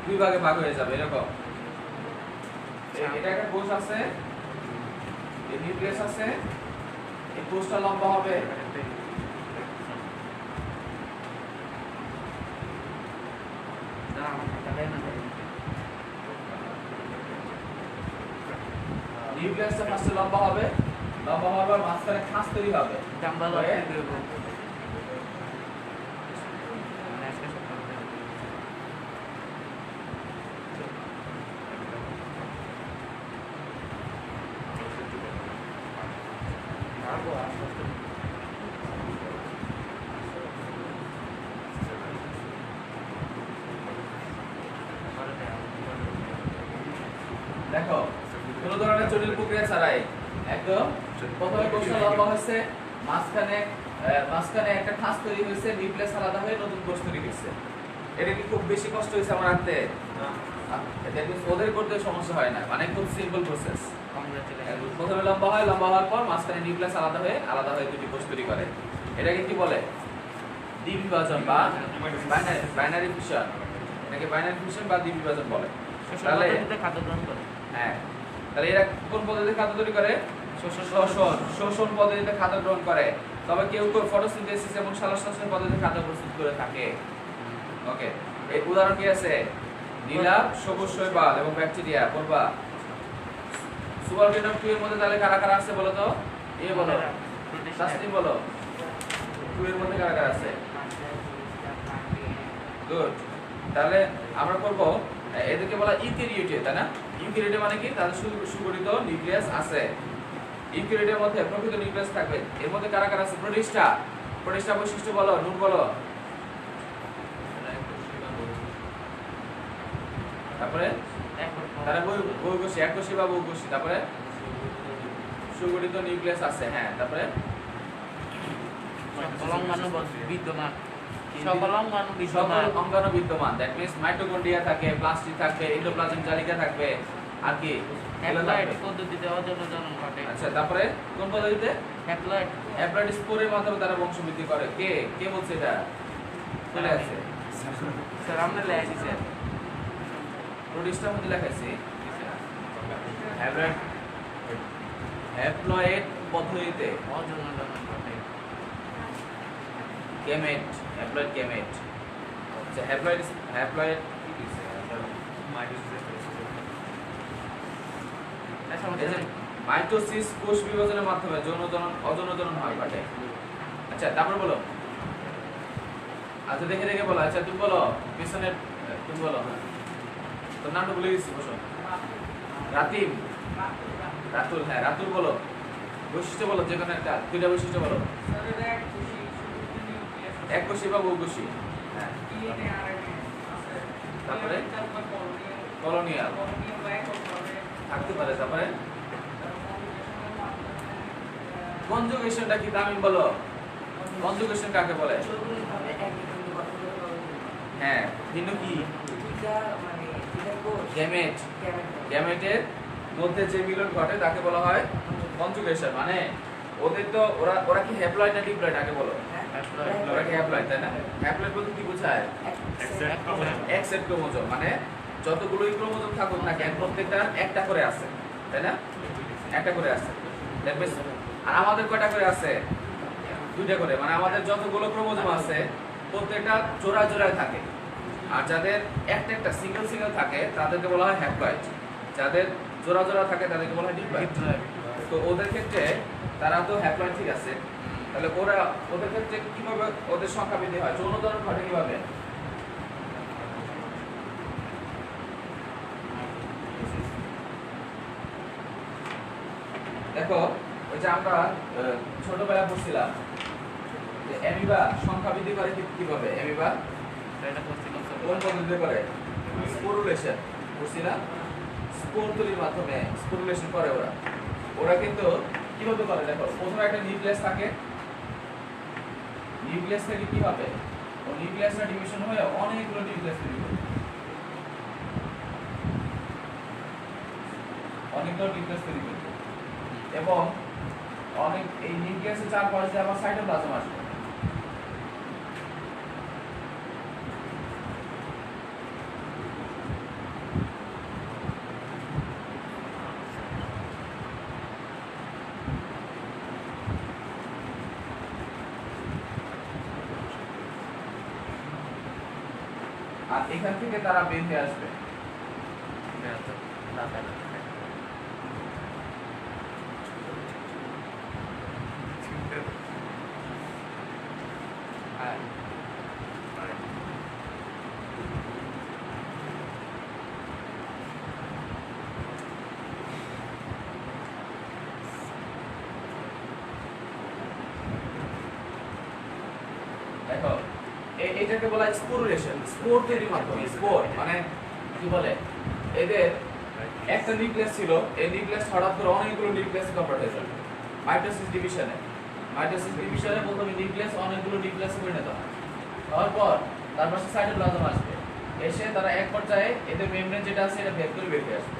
দুই ভাগে ভাগ হয়ে যাবে এরকম। এটা একটা কোষ আছে, এই নিউক্লিয়াস আছে, এই কোষটা লম্বা হবে, নিউক্লিয়াসটা ফার্স্টে লম্বা হবে, লম্বা হওয়ার পর মাঝখানে খাঁজ তৈরি হবে। দেখো কোন ধরনের জটিল প্রক্রিয়া ছাড়াই একদম প্রথমে কোষটা লম্বা হয়েছে, মাঝখানে একটা খাঁজ তৈরি হয়েছে, নিউক্লিয়াস আলাদা হয়ে নতুন কোষ তৈরি হয়েছে। এটা কি খুব বেশি কষ্ট হয়েছে আমার আনতে? ওদের করতে সমস্যা হয় না, মানে খুব সিম্পল প্রসেস। প্রথমে লম্বা হয়, লম্বা হওয়ার পর মাঝখানে নিউক্লিয়াস আলাদা হয়ে দুটি কোষ তৈরি করে। এটাকে কি বলে? দ্বিবিভাজন বা বাইনারি ফিউশন। এটাকে বাইনারি ফিউশন বা দ্বিবিভাজন বলে। তাহলে খাদ্য গ্রহণ করে। হ্যাঁ, তাহলে এরা কোন পদ্ধতিতে খাদ্য তৈরি করে? শোষণ পদ্ধতিতে খাদ্য গ্রহণ করে। তবে কেউ ফটোসিনথেসিস এবং সালোকসংশ্লেষণ পদ্ধতিতে খাদ্য প্রস্তুত করে থাকে। ওকে, এই উদাহরণ কি আছে? নীলা, সবুজ শৈবাল এবং ব্যাকটেরিয়া। বলবা সুপারবিনম 2 এর মধ্যে তাহলে কারা কারা আছে বলো তো? এ বলো, তাসনিম বলো, 2 এর মধ্যে কারা কারা আছে? গুড। তাহলে আমরা করব, এদেরকে বলা ইউক্যারিওটে, তাই না? ইউক্যারিওটে মানে কি? তাদের সুগঠিত নিউক্লিয়াস আছে। ইউক্যারিওটের মধ্যে প্রকৃত নিউক্লিয়াস থাকবে। এর মধ্যে কারা কারা আছে? প্রোটিস্টা বৈশিষ্ট্য বলো, নূর বলো। তারপরে তারা বহুকোষী, এককোষী বা বহুকোষী। তারপরে সুগঠিত নিউক্লিয়াস আছে। হ্যাঁ, তারপরে সকল অঙ্গাণু বিদ্যমান। দ্যাট মিন্স মাইটোকন্ড্রিয়া থাকে, প্লাস্টিড থাকবে, এন্ডোপ্লাজম চালিকা থাকবে, আর কি? হ্যাপ্লয়েড পদ্ধতিতে অজনন ঘটে। আচ্ছা, তারপরে কোন পদ্ধতিতে? হ্যাপ্লয়েড স্পোরের মাধ্যমে তারা বংশবৃদ্ধি করে। কে বলছে এটা? চলে আছে স্যার, আমরা লেখি স্যার, প্রোটিস্টার মধ্যে লেখাইছি হ্যাপ্লয়েড পদ্ধতিতে অজনন ঘটে। Gamete, haploid gamete. আচ্ছা হ্যাপ্লয়েড এই যে মাইটোসিস কোষ বিভাজনের মাধ্যমে অযৌন জনন হয় ঘটে। আচ্ছা তারপর বলো। আচ্ছা দেখে দেখে বলো। আচ্ছা তুমি বলো পিছনে, তুমি বলো। তোর নামটা ভুলে গেছি, বসো। রাতিম, রাতুল। হ্যাঁ রাতুল বলো। বৈশিষ্ট্য বলো, যে কোনো একটা, দুইটা বৈশিষ্ট্য বলো। এককোষী বা বহুকোষী। হ্যাঁ তারপরে কলোনিয়াল থাকতে পারে। তারপরে কনজুগেশনটা কি তামিম বলো। কনজুগেশন কাকে বলে? হ্যাঁ ভিন্ন কি? গ্যামেট, গ্যামেটের মধ্যে যে মিলন ঘটে তাকে বলা হয় কনজুগেশন। মানে ওদের তো ওরা কি হ্যাপ্লয়েড না ডিপ্লয়েড আগে বলো। ওরা কি হ্যাপ্লয়েড, তাই না? হ্যাপ্লয়েড বলতে কি বোঝায়? এক সেট ক্রোমোজোম, মানে যতগুলোই ক্রোমোজোম থাকুক না কেন প্রত্যেকটার একটা করে আছে, তাই না? একটা করে আছে। দেখবে আর আমাদের কয়টা করে আছে? দুইটা করে। মানে আমাদের যতগুলো ক্রোমোজোম আছে প্রত্যেকটা জোড়া জোড়ায় থাকে। আর যাদের একটা একটা সিঙ্গেল সিঙ্গেল থাকে তাদেরকে বলা হয় হ্যাপ্লয়েড। যাদের জোড়া জোড়া থাকে তাদেরকে বলা হয় ডিপ্লয়েড। তো ওদের ক্ষেত্রে তারা তো হ্যাপ্লয়েড, ঠিক আছে। তাহলে ওদের ক্ষেত্রে কিভাবে ওদের সংখ্যা বৃদ্ধি হয়? যৌন জনন ঘটে কিভাবে? দেখো ওই যে আমরা ছোটবেলায় পড়ছিলাম যে অ্যামিবা সংখ্যা বৃদ্ধি করে কিভাবে? অ্যামিবা কোন পদ্ধতিতে করে? স্পোরুলেশন। পড়ছিলাম স্পোর তৈরির মাধ্যমে স্পোরুলেশন করে ওরা কিন্তু কিভাবে করে? দেখো প্রথমে একটা নিউক্লিয়াস থাকে, নিউক্লিয়াস থেকে কি হবে? ও নিউক্লিয়াসটা ডিভিশন হয়ে অনেকগুলো নিউক্লিয়াস তৈরি করবে, অনেকগুলো নিউক্লিয়াস তৈরি করবে এবং অনেক এই নিউক্লিয়াসের চারপাশে আবার সাইটোপ্লাজম আসবে। আর এখান থেকে তারা বের হয়ে আসবে। দেখো এটাকে বলা হয় স্পোরুলেশন। স্পোর তৈরির মাধ্যমে। স্পোর মানে কি বলে? এদের একটা নিউক্লিয়াস ছিল, এই নিউক্লিয়াস হঠাৎ করে অনেকগুলো নিউক্লিয়াসে কনভার্ট হয়ে যাবে মাইটোসিস ডিভিশনে। মাইটোসিস ডিভিশনে প্রথমে নিউক্লিয়াস অনেকগুলো নিউক্লিয়াসে পরিণত হয়। হওয়ার পর তার পাশে সাইটোপ্লাজম আসবে, এসে তারা এক পর্যায়ে এদের মেমব্রেন যেটা আছে এটা ভেদ করে বের হয়ে আসবে।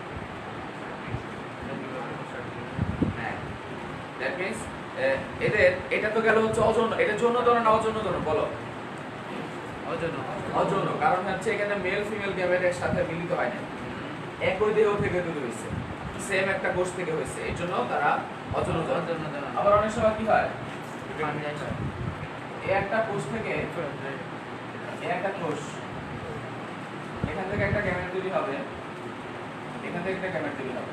হ্যাঁ দ্যাট মিন্স এদের এটা তো গেল হচ্ছে অযৌন। এটা যৌন ধরন না অযৌন ধরন বলো? অযৌন। কারণ হচ্ছে এখানে মেল ফিমেল গ্যামেটের সাথে মিলিত হয় না, একই দেহ থেকে তৈরি হয়েছে, সেম একটা কোষ থেকে হয়েছে, এই জন্য তারা অযৌন ধরন। আবার অনেক সময় কি হয়? এই একটা কোষ থেকে এই একটা কোষ, এখান থেকে একটা গ্যামেট তৈরি হবে, এখান থেকে একটা গ্যামেট তৈরি হবে।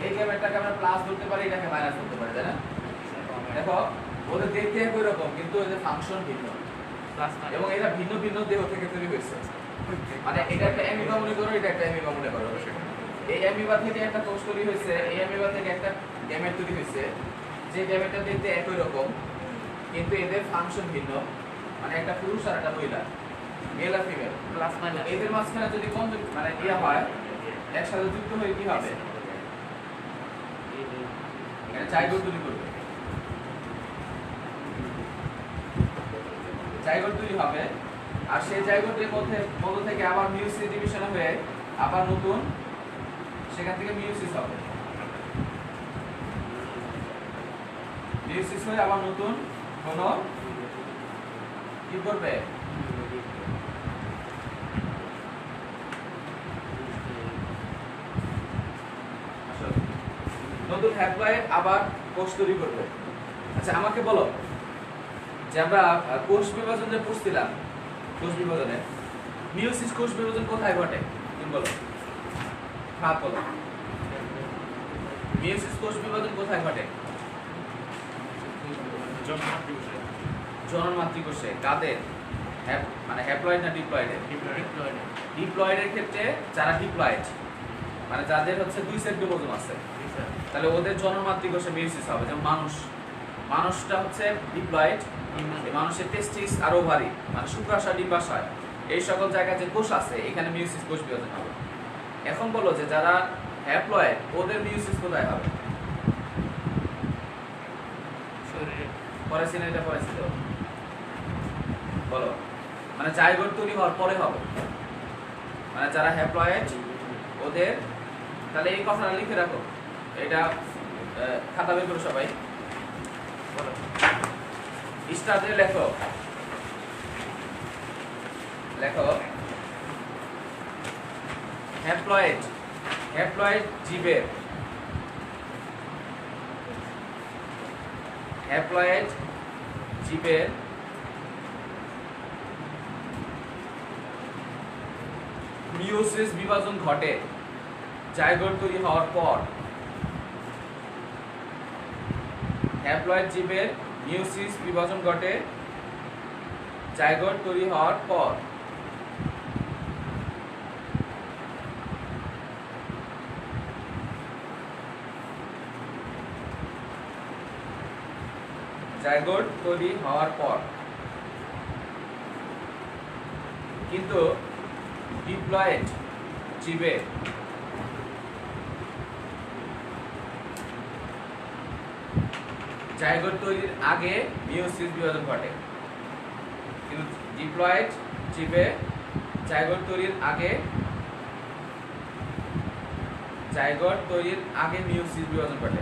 এই গ্যামেটটাকে আমরা প্লাস ধরতে পারি, এটাকে মাইনাস ধরতে পারি, তাই না? দেখো ওদের দেখতে একই রকম কিন্তু এদের ফাংশন ভিন্ন এবং এটা ভিন্ন ভিন্ন দেহ থেকে তৈরি হয়েছে। মানে এটা একটা অ্যামিবা মনে করো, এটা একটা অ্যামিবা মনে করো। এই অ্যামিবা থেকে একটা কোষ তৈরি হয়েছে, এই অ্যামিবা থেকে একটা গ্যামেট তৈরি হয়েছে, যে গ্যামেটটা দেখতে একই রকম কিন্তু এদের ফাংশন ভিন্ন। মানে একটা পুরুষ আর একটা মহিলা, মেল আর ফিমেল, প্লাস মাইনাস। এদের মাঝখানে যদি মানে ইয়া হয়, একসাথে যুক্ত হয়ে কি হবে? এটা জাইগোট তৈরি করবে। জাইগোট তৈরি হবে আর সেই জাইগোটের মধ্যে থেকে আবার মিউসিস ডিভিশন হয়ে আবার নতুন সেখান থেকে মিউসিস হবে। মিউসিস হয়ে আবার নতুন কোন কি করবে? নতুন হ্যাপ্লয়েড আবার কোষ তৈরি করবে। আচ্ছা আমাকে বলো যে আমরা কোষ বিভাজন যে পড়ছিলাম, কোষ বিভাজনে মিওসিস কোষ বিভাজন কোথায় ঘটে তুমি বলো, হাত বলো। মিওসিস কোষ বিভাজন কোথায় ঘটে? জনন মাতৃকোষে। কাদের? মানে হ্যাপ্লয়েড না ডিপ্লয়েডের? ডিপ্লয়েডের ক্ষেত্রে যারা ডিপ্লয়েড মানে যাদের হচ্ছে 2 সেট ক্রোমোজোম আছে, তাহলে ওদের জনন মাতৃকোষে মিওসিস হবে। যেমন মানুষটা হচ্ছে ডিপ্লয়েড, মানুষের টেস্টিস আর ওভারি মানে শুক্রাশয় ডিম্বাশয় এই সকল জায়গায় যে কোষ আছে এখানে মিওসিস কোষ বিভাজন হবে। এখন বলো যে যারা হ্যাপ্লয়েড ওদের মিওসিস কোথায় হবে? পরেছি না এটা পরেছি তো বলো, মানে জাইগোট তৈরি হওয়ার পরে হবে। মানে যারা হ্যাপ্লয়েড ওদের, তাহলে এই কথাটা লিখে রাখো, এটা খাতা বের করো সবাই, বলো স্টার দিয়ে লেখো, লেখো হ্যাপ্লয়েড জীবের, হ্যাপ্লয়েড জীবের মিওসিস বিভাজন ঘটে জাইগোট তৈরি হওয়ার পর। হ্যাপ্লয়েড জীবের মিওসিস বিভাজন ঘটে জাইগোট তৈরি হওয়ার পর। জাইগোট তৈরি হওয়ার পর। কিন্তু ডিপ্লয়েড জীবে জাইগোট তৈরির আগে মিওসিস বিভাজন ঘটে। কিন্তু ডিপ্লয়েড জীবে জাইগোট তৈরির আগে মিওসিস বিভাজন ঘটে।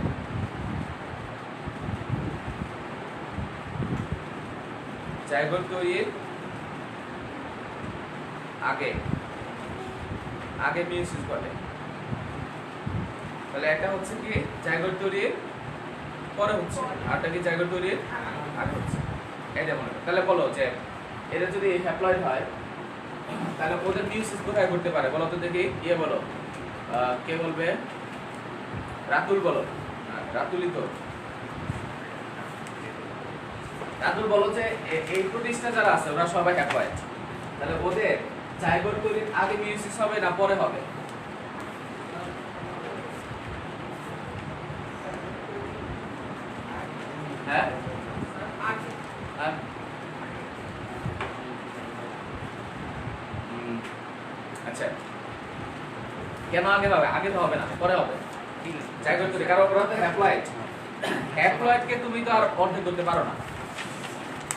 জাইগোট তৈরির আগে মিওসিস ঘটে। তাহলে একটা হচ্ছে কি জাইগোট তৈরির পরে হচ্ছে, আরটা কি জাইগোট তৈরির আগে হচ্ছে। এই যেমন তাহলে বলো যে এটা যদি হ্যাপ্লয়েড হয় তাহলে ওদের মিওসিস কোথায় ঘটতে পারে বলো তো দেখি, ইয়ে বলো, কে বলবে? রাতুল বলো, রাতুলই তো। রাতুল বলো যে এই প্রোটিস্টটা যারা আছে ওরা সবাই হ্যাপ্লয়েড, তাহলে ওদের জাইগোট তৈরির আগে মিওসিস হবে না পরে হবে? হ্যাঁ আচ্ছা, কেন আগে হবে? আগে তো হবে না, পরে হবে। জাইগোট তৈরি কারণ ওরা তো হ্যাপ্লয়েড। হ্যাপ্লয়েডকে তুমি তো আর অর্ধেক করতে পারো না,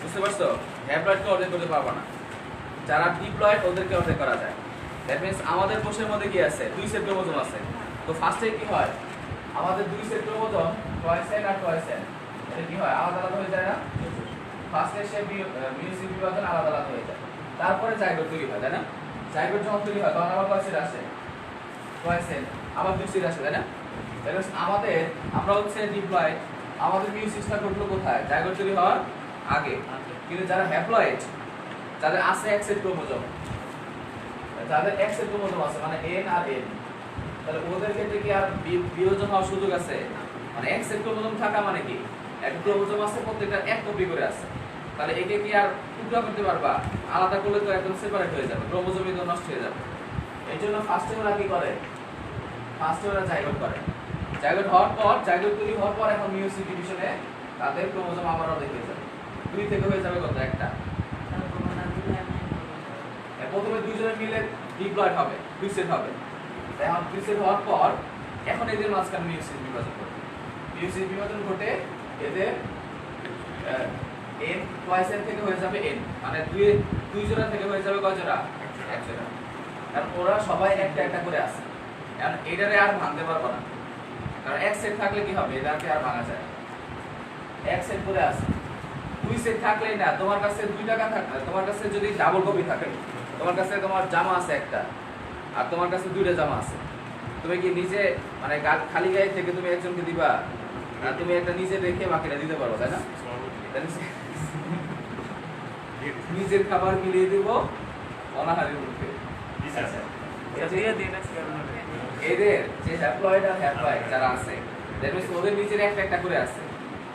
বুঝতে পারছো? হ্যাপ্লয়েডকে অর্ধেক করতে পারবো না। যারা ডিপ্লয়েড ওদেরকে অর্ধেক করা যায়। দ্যাট মিন্স আমাদের কোষের মধ্যে কি আছে? 2 সেট ক্রোমোজোম আছে। তো ফার্স্টে কি হয়? আমাদের 2 সেট ক্রোমোজোম টয়েসেন আর টয়েসেন এটা কি হয়? আলাদা আলাদা হয়ে যায় না? ফার্স্টে সে মিওসিস বিভাজন আলাদা আলাদা হয়ে যায়, তারপরে জাইগোট তৈরি হয়, তাই না? জাইগোট যখন তৈরি হয় তখন আবার কয় সেট আসে? টয়েসেন, আবার 2 সেট আসে, তাই না? তাহলে আমাদের, আমরা হচ্ছে ডিপ্লয়েড, আমাদের মিওসিসটা ঘটলো কোথায়? জাইগোট তৈরি হওয়ার আগে। কিন্তু যারা হ্যাপ্লয়েড যাদের আছে এক সেট ক্রোমোজোম, যাদের এক সেট ক্রোমোজোম আছে মানে এন আর এন, তাহলে ওদের ক্ষেত্রে কি আর বিয়োজন হওয়ার সুযোগ আছে? মানে এক সেট ক্রোমোজোম থাকা মানে কি একটা ক্রোমোজোম আছে প্রত্যেকটা এক কপি করে আছে, তাহলে একে কি আর টুকরা করতে পারবা? আলাদা করলে তো একদম সেপারেট হয়ে যাবে, ক্রোমোজোমই তো নষ্ট হয়ে যাবে। এই জন্য ফার্স্টে ওরা কি করে? ফার্স্টে ওরা জাইগোট করে। জাইগোট হওয়ার পর, জাইগোট তৈরি হওয়ার পর এখন মিওসিস ডিভিশনে তাদের ক্রোমোজোম আবার অর্ধেক হয়ে যাবে। 2 থেকে হয়ে যাবে কত? একটা। প্রথমে দুইজনে মিলে ডিপ্লয়েড হবে, 2 সেট হবে। এখন 2 সেট হওয়ার পর এখন এদের মাঝখানে মিওসিস বিভাজন ঘটে। মিওসিস বিভাজন ঘটে এদের এন টয়েসেন থেকে হয়ে যাবে এন, মানে দুই জোড়া থেকে হয়ে যাবে কয় জোড়া? এক জোড়া। কারণ ওরা সবাই একটা একটা করে আছে, কারণ এটারে আর ভাঙতে পারবো না, কারণ এক সেট থাকলে কি হবে? এটাকে আর ভাঙা যায় না। এক সেট করে আছে, 2 সেট থাকলেই না, তোমার কাছে 2 টাকা থাকলে, তোমার কাছে যদি ডাবল কপি থাকে, তোমার কাছে তোমার জামা আছে একটা আর তোমার কাছে 2টা জামা আছে, তুমি কি নিজে মানে খালি গায়ে থেকে তুমি একজনকে দিবা? আর তুমি একটা নিজে রেখে বাকিটা দিতে পারো, তাই না? নিজের খাবার মিলিয়ে দিব অনাহারের মুখে। এদের যে হ্যাপ্লয়েড আর হ্যাপ্লয়েড যারা আছে দ্যাট মিন্স ওদের নিচের একটা একটা করে আছে।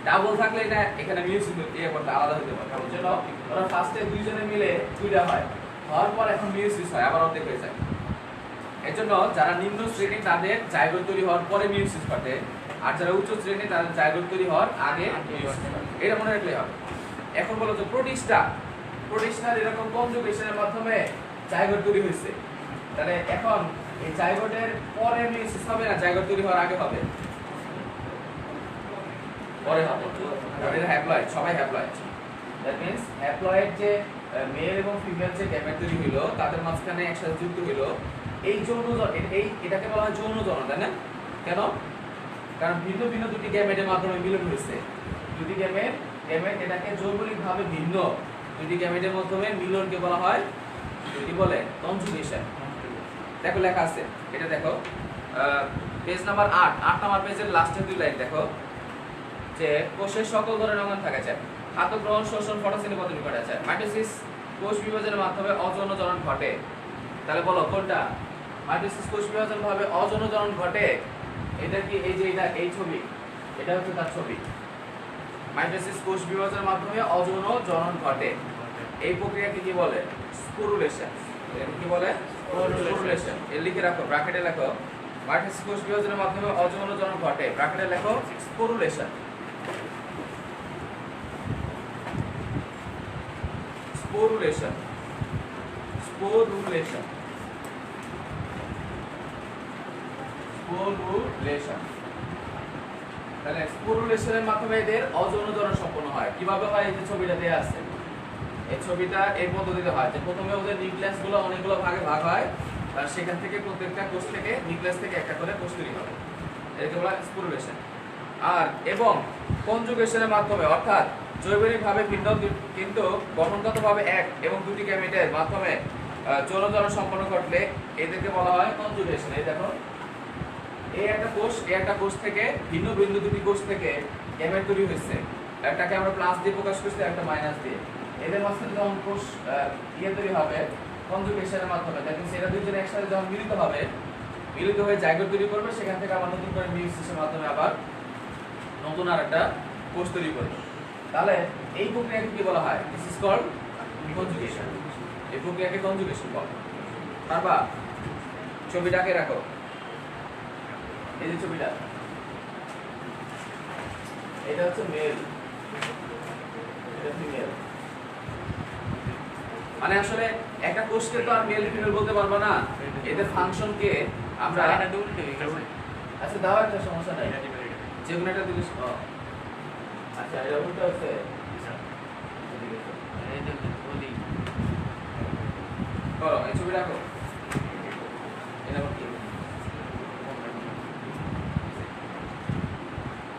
ডাবল থাকলে এটা এখানে মিউজিক ইয়ে করতে আলাদা হতে পারে। কারণ জন্য ওরা ফার্স্টে দুইজনে মিলে দুইটা হয়, হওয়ার পর এখন মিউজিক হয় আবার অর্ধেক হয়ে যায়। এর জন্য যারা নিম্ন শ্রেণী তাদের জাইগোট তৈরি হওয়ার পরে মিউজিক ঘটে, আর যারা উচ্চ শ্রেণী তাদের জাইগোট তৈরি হওয়ার আগে মিউজিক ঘটে। এটা মনে রাখলেই হবে। এখন বলো যে প্রোটিস্টার এরকম কনজুগেশনের মাধ্যমে জাইগোট তৈরি হয়েছে, তাহলে এখন এই জাইগোটের পরে মিউজিক হবে না জাইগোট তৈরি হওয়ার আগে হবে? পরে হবে। কারণ এটা হ্যাপ্লয়েড, সবাই হ্যাপ্লয়েড। দ্যাট মিন্স হ্যাপ্লয়েড যে মেল এবং ফিমেল যে গ্যামেট তৈরি হইলো তাদের মাঝখানে একসাথে যুক্ত হইলো, এই যৌন এটাকে বলা হয় যৌন জনন, তাই না? কেন? কারণ ভিন্ন ভিন্ন দুটি গ্যামেটের মাধ্যমে মিলন হয়েছে। দুটি গ্যামেট এটাকে যৌগিকভাবে ভিন্ন দুটি গ্যামেটের মাধ্যমে মিলনকে বলা হয় দুটি বলে কনজুগেশন। দেখো লেখা আছে, এটা দেখো পেজ নাম্বার 8 নাম্বার পেজের লাস্টের দুই লাইন দেখো যে কোষের সকল ধরনের অঙ্গন থাকে আছে, খাদ্য গ্রহণ, শোষণ, ফটোসিন্থেসিস পদ্ধতি ঘটে আছে। মাইটোসিস কোষ বিভাজনের মাধ্যমে অযৌন জনন ঘটে। তাহলে বলো কোনটা? মাইটোসিস কোষ বিভাজনের ভাবে অযৌন জনন ঘটে। এটা কি এই যে এই ছবি, এটা হচ্ছে তার ছবি। মাইটোসিস কোষ বিভাজনের মাধ্যমে অযৌন জনন ঘটে। এই প্রক্রিয়াকে কি বলে? স্পোরুলেশন। এটা কি বলে? স্পোরুলেশন। এর লিখে রাখো, ব্র্যাকেটে লেখো মাইটোসিস কোষ বিভাজনের মাধ্যমে অযৌন জনন ঘটে, ব্র্যাকেটে লেখো স্পোরুলেশন। স্পোরুলেশন স্পোরুলেশন স্পোরুলেশন। তাহলে স্পোরুলেশনের মাধ্যমে এদের অযৌন জনন সম্পন্ন হয়। কিভাবে হয়? এই যে ছবিটা দেয়া আছে, এই ছবিটা এই পদ্ধতিতে হয় যে প্রথমে ওদের নিউক্লিয়াস গুলো অনেকগুলো ভাগে ভাগ হয়, আর সেখান থেকে প্রত্যেকটা কোষ থেকে নিউক্লিয়াস থেকে একটা করে কোষ তৈরি হবে, এটাকে বলা হয় স্পোরুলেশন। আর এবং কনজুগেশনের মাধ্যমে অর্থাৎ জৈবিকভাবে ভিন্ন কিন্তু গঠনগতভাবে এক এবং দুটি গ্যামেটের মাধ্যমে যৌন জনন সম্পন্ন ঘটলে এদেরকে বলা হয় কনজুগেশন। এই দেখো এই একটা কোষ থেকে ভিন্ন ভিন্ন দুটি কোষ থেকে গ্যামেট তৈরি হয়েছে, একটাকে আমরা প্লাস দিয়ে প্রকাশ করছি, একটা মাইনাস দিয়ে। এদের মাঝখানে যখন কোষ তৈরি হবে কনজুগেশনের মাধ্যমে, দেখেন সেটা দুইজনে একসাথে যখন মিলিত হয়ে জাইগোট তৈরি করবে, সেখান থেকে আবার নতুন করে মিউসিসের মাধ্যমে আবার নতুন আরেকটা কোষ তৈরি করবে। তাহলে এই প্রক্রিয়াকে কি বলা হয়? This is called conjugation. এই প্রক্রিয়াকে কনজুগেশন বলে। তারপর ছবিটাকে রাখো, এই যে ছবিটা, এটা হচ্ছে মেল, এটা ফিমেল। মানে আসলে একটা কোষকে তো আর মেল ফিমেল বলতে পারবো না, এদের ফাংশনকে আমরা আচ্ছা দাও, একটা সমস্যা নাই, যে কোনো একটা দিলে আচ্ছা এটা উল্টো আছে। করো এই ছবি রাখো, এটা কি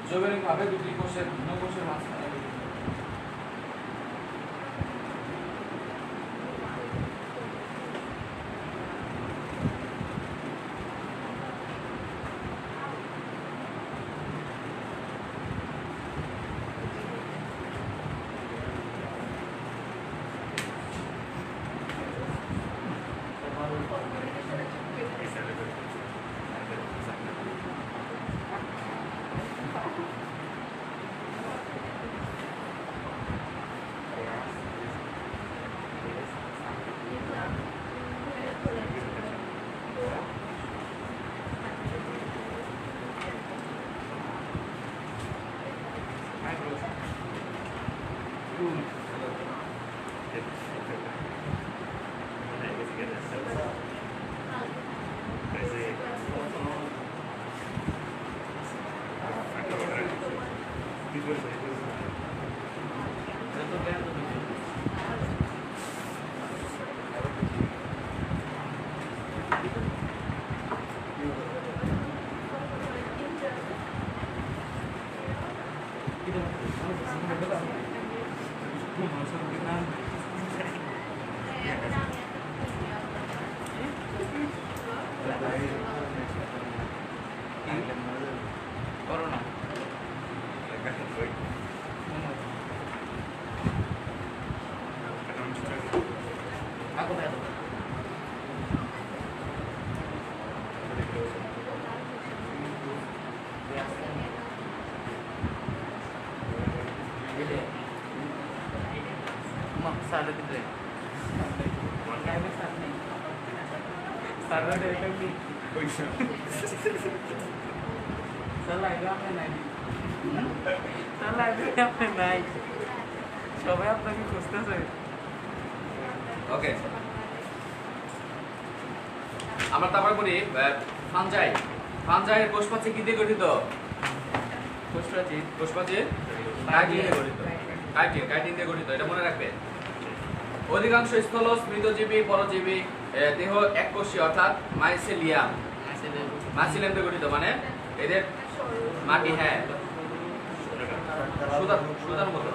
জৈবিকভাবে দুটি কোষের ভিন্ন কোষের মাঝখানে साढ़े तीन साढ़े নাই সবাই আপনাকে খুঁজতেছে ওকে আমরা তারপরে বলি ফানজাই ফানজাইয়ের কোষপ্রাচীর কি দিয়ে গঠিত কোষপ্রাচীর কাইটিন দিয়ে গঠিত কাইটিন দিয়ে গঠিত এটা মনে রাখবে অধিকাংশ স্থলজ মৃতজীবী পরজীবী দেহ এককোষী অর্থাৎ মাইসেলিয়াম দিয়ে গঠিত মানে এদের মাটি হ্যাঁ সুতার মতো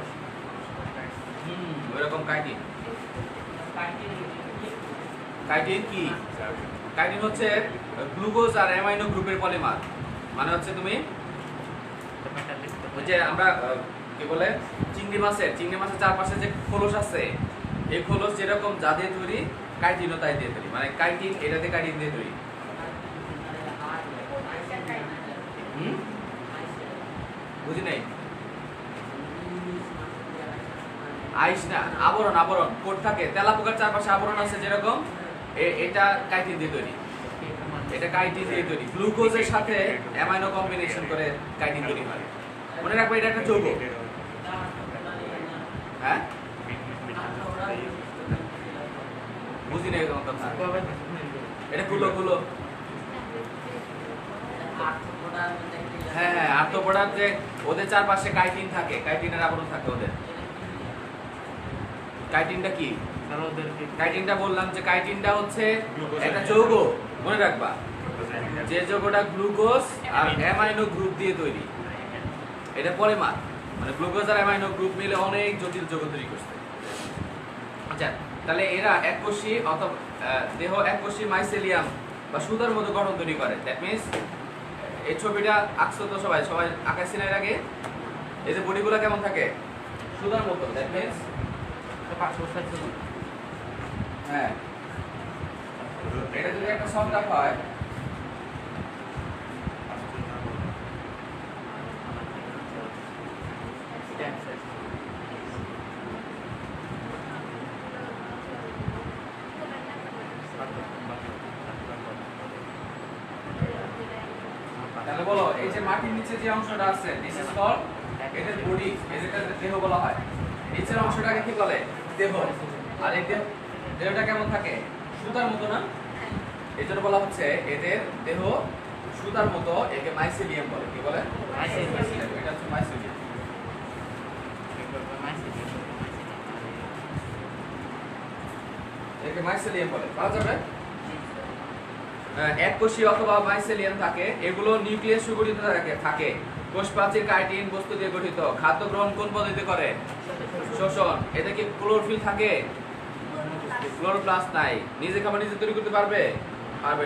ওইরকম কাইটিন কাইটিন কি কাইটিন হচ্ছে গ্লুকোজ আর অ্যামাইনো গ্রুপের পলিমার মানে হচ্ছে তুমি ওই যে আমরা কি বলে চিংড়ি মাছের চারপাশে যে খোলস আছে এই খোলস যেরকম যা দিয়ে তৈরি কাইটিনও তাই দিয়ে তৈরি মানে কাইটিন এটাতে কাইটিন দিয়ে তৈরি বুঝি নাই আইস না আবরণ কোট থাকে তেলাপোকার চারপাশে আবরণ আছে যেরকম এটা কাইটিন দিয়ে তৈরি এটা কাইটিন দিয়ে তৈরি গ্লুকোজের সাথে অ্যামাইনো কম্বিনেশন করে কাইটিন তৈরি হয় মনে রাখবে এটা একটা যৌগ হ্যাঁ বুঝি নাই তোমার কথা এটা গুলো হ্যাঁ আর্থ্রোপোডার যে ওদের চারপাশে কাইটিন থাকে কাইটিনের আবরণ থাকে ওদের কাইটিনটা কি কাইটিনটা বললাম যে কাইটিনটা হচ্ছে একটা যৌগ মনে রাখবা যে যৌগটা গ্লুকোজ আর অ্যামাইনো গ্রুপ দিয়ে তৈরি এটা পলিমার মানে গ্লুকোজ আর অ্যামাইনো গ্রুপ মিলে অনেক জটিল যৌগ তৈরি করছে আচ্ছা তাহলে এরা এককোষী অথবা দেহ এককোষী মাইসেলিয়াম বা সুতার মতো গঠন তৈরি করে দ্যাট মিন্স এই ছবিটা আঁকছো তো সবাই আঁকাইছেন এর আগে এই যে বডিগুলো কেমন থাকে সুতার মতো দ্যাট মিন্স হ্যাঁ এটা যদি একটা সংখ্যা হয় তাহলে বলো এই যে মাটির নিচে যে অংশটা আছে দিস ইজ কল্ড এটার বডি এটাকে দেহ বলা হয় নিচের অংশটাকে কি বলে দেহ আর এই দেহটা কেমন থাকে সুতার মতো না এজন্য বলা হচ্ছে এদের দেহ সুতার মতো একে মাইসেলিয়াম বলে কি বলে মাইসেলিয়াম এটা হচ্ছে মাইসেলিয়াম একে মাইসেলিয়াম বলে বলা যাবে এককোষী অথবা মাইসেলিয়াম থাকে এগুলো নিউক্লিয়াস সুগঠিত থাকে কোষ প্রাচীর কাইটিন বস্তু দিয়ে গঠিত খাদ্য গ্রহণ কোন পদ্ধতিতে করে শোষণ এতে কি ক্লোরোফিল থাকে ক্লোরোপ্লাস্ট নাই নিজে খাবার নিজে তৈরি করতে পারবে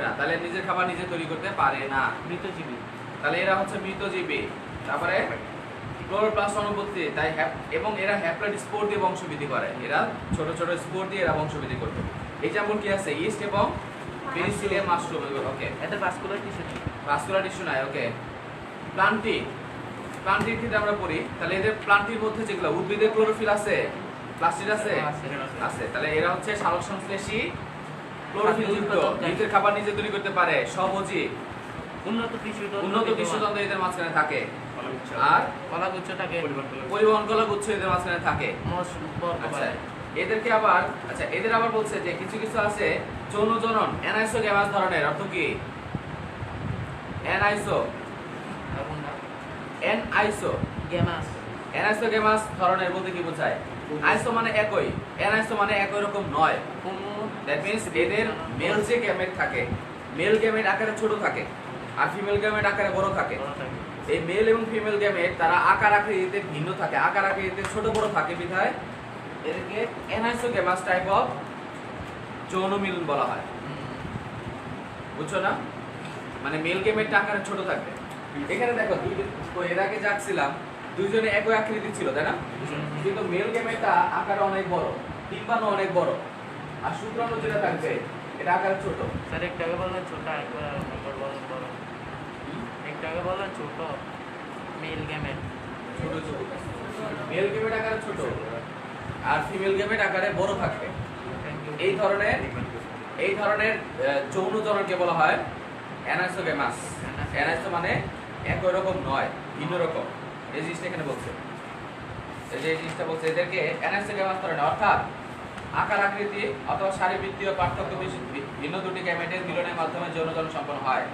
না তাহলে নিজের খাবার নিজে তৈরি করতে পারে না মৃতজীবী তাহলে এরা হচ্ছে মৃতজীবী তারপরে ক্লোরোপ্লাস্ট অনুপস্থিত তাই এবং এরা হ্যাপ্লয়েড স্পোর দিয়ে বংশবৃদ্ধি করে এরা ছোট ছোট স্পোর দিয়ে এরা বংশবৃদ্ধি করবে এই যেমন কি আছে ইস্ট এবং পেনিসিলিয়াম মাশরুম ওকে এটা ভাস্কুলার টিস্যু নাই ওকে প্লান্টির ক্ষেত্রে আমরা পড়ি তাহলে এদের প্লান্টির মধ্যে যেগুলো উদ্ভিদের ক্লোরোফিল আছে প্লাস্টিড আছে আছে তাহলে এরা হচ্ছে সালোক সংশ্লেষী ক্লোরোফিল যুক্ত নিজের খাবার নিজে তৈরি করতে পারে স্বভোজী উন্নত টিস্যুতন্ত্র এদের মাঝখানে থাকে আর কলাগুচ্ছ থাকে পরিবহন কলাগুচ্ছ এদের মাঝখানে থাকে আচ্ছা এদেরকে আবার এদের আবার বলছে যে কিছু কিছু আছে যৌন জনন অ্যানাইসো গ্যামাস ধরনের অর্থ কি অ্যানাইসো গ্যামাস ধরনের বলতে কি বোঝায় আইসো মানে একই অ্যানাইসো মানে একই রকম নয় দ্যাট মিন্স এদের মেল যে গ্যামেট থাকে মেল গ্যামেট আকারে ছোট থাকে আর ফিমেল গ্যামেট আকারে বড় থাকে এই মেল এবং ফিমেল গ্যামেট তারা আকার আকৃতিতে ভিন্ন থাকে আকার আকৃতিতে ছোট বড় থাকে বিধায় এদেরকে অ্যানাইসোগ্যামাস টাইপ অফ যৌন মিলন বলা হয় বুঝছো না মানে মেল গ্যামেটটা আকারে ছোট থাকবে এখানে দেখো এর আগে যাচ্ছিলাম দুইজনে একই আকৃতি ছিল তাই না কিন্তু মেল গ্যামেটটা আকারে অনেক বড় ডিম্বাণু অনেক বড় আর শুক্রাণু যেটা থাকবে এটা আকারে ছোট স্যার একটাকে বললেন ছোট একবার বলেন বড় একটাকে বললেন ছোট মেল গ্যামেট ছোট মেল গ্যামেট আকারে ছোট আর ফিমেল গেমেট আকারে বড় থাকবে। এই ধরনের যৌন জননকে বলা হয় অ্যানাইসোগেমাস। অ্যানাইসো মানে একই রকম নয়, ভিন্ন রকম। এই জিনিসটা এখানে বলছে, এই যে জিনিসটা বলছে এদেরকে অ্যানাইসোগেমাস ধরে না, অর্থাৎ আকার আকৃতি অথবা শারীরবৃত্তীয় পার্থক্য ভিন্ন দুটি গ্যামেটের মিলনের মাধ্যমে যৌন জনন সম্পন্ন হয়।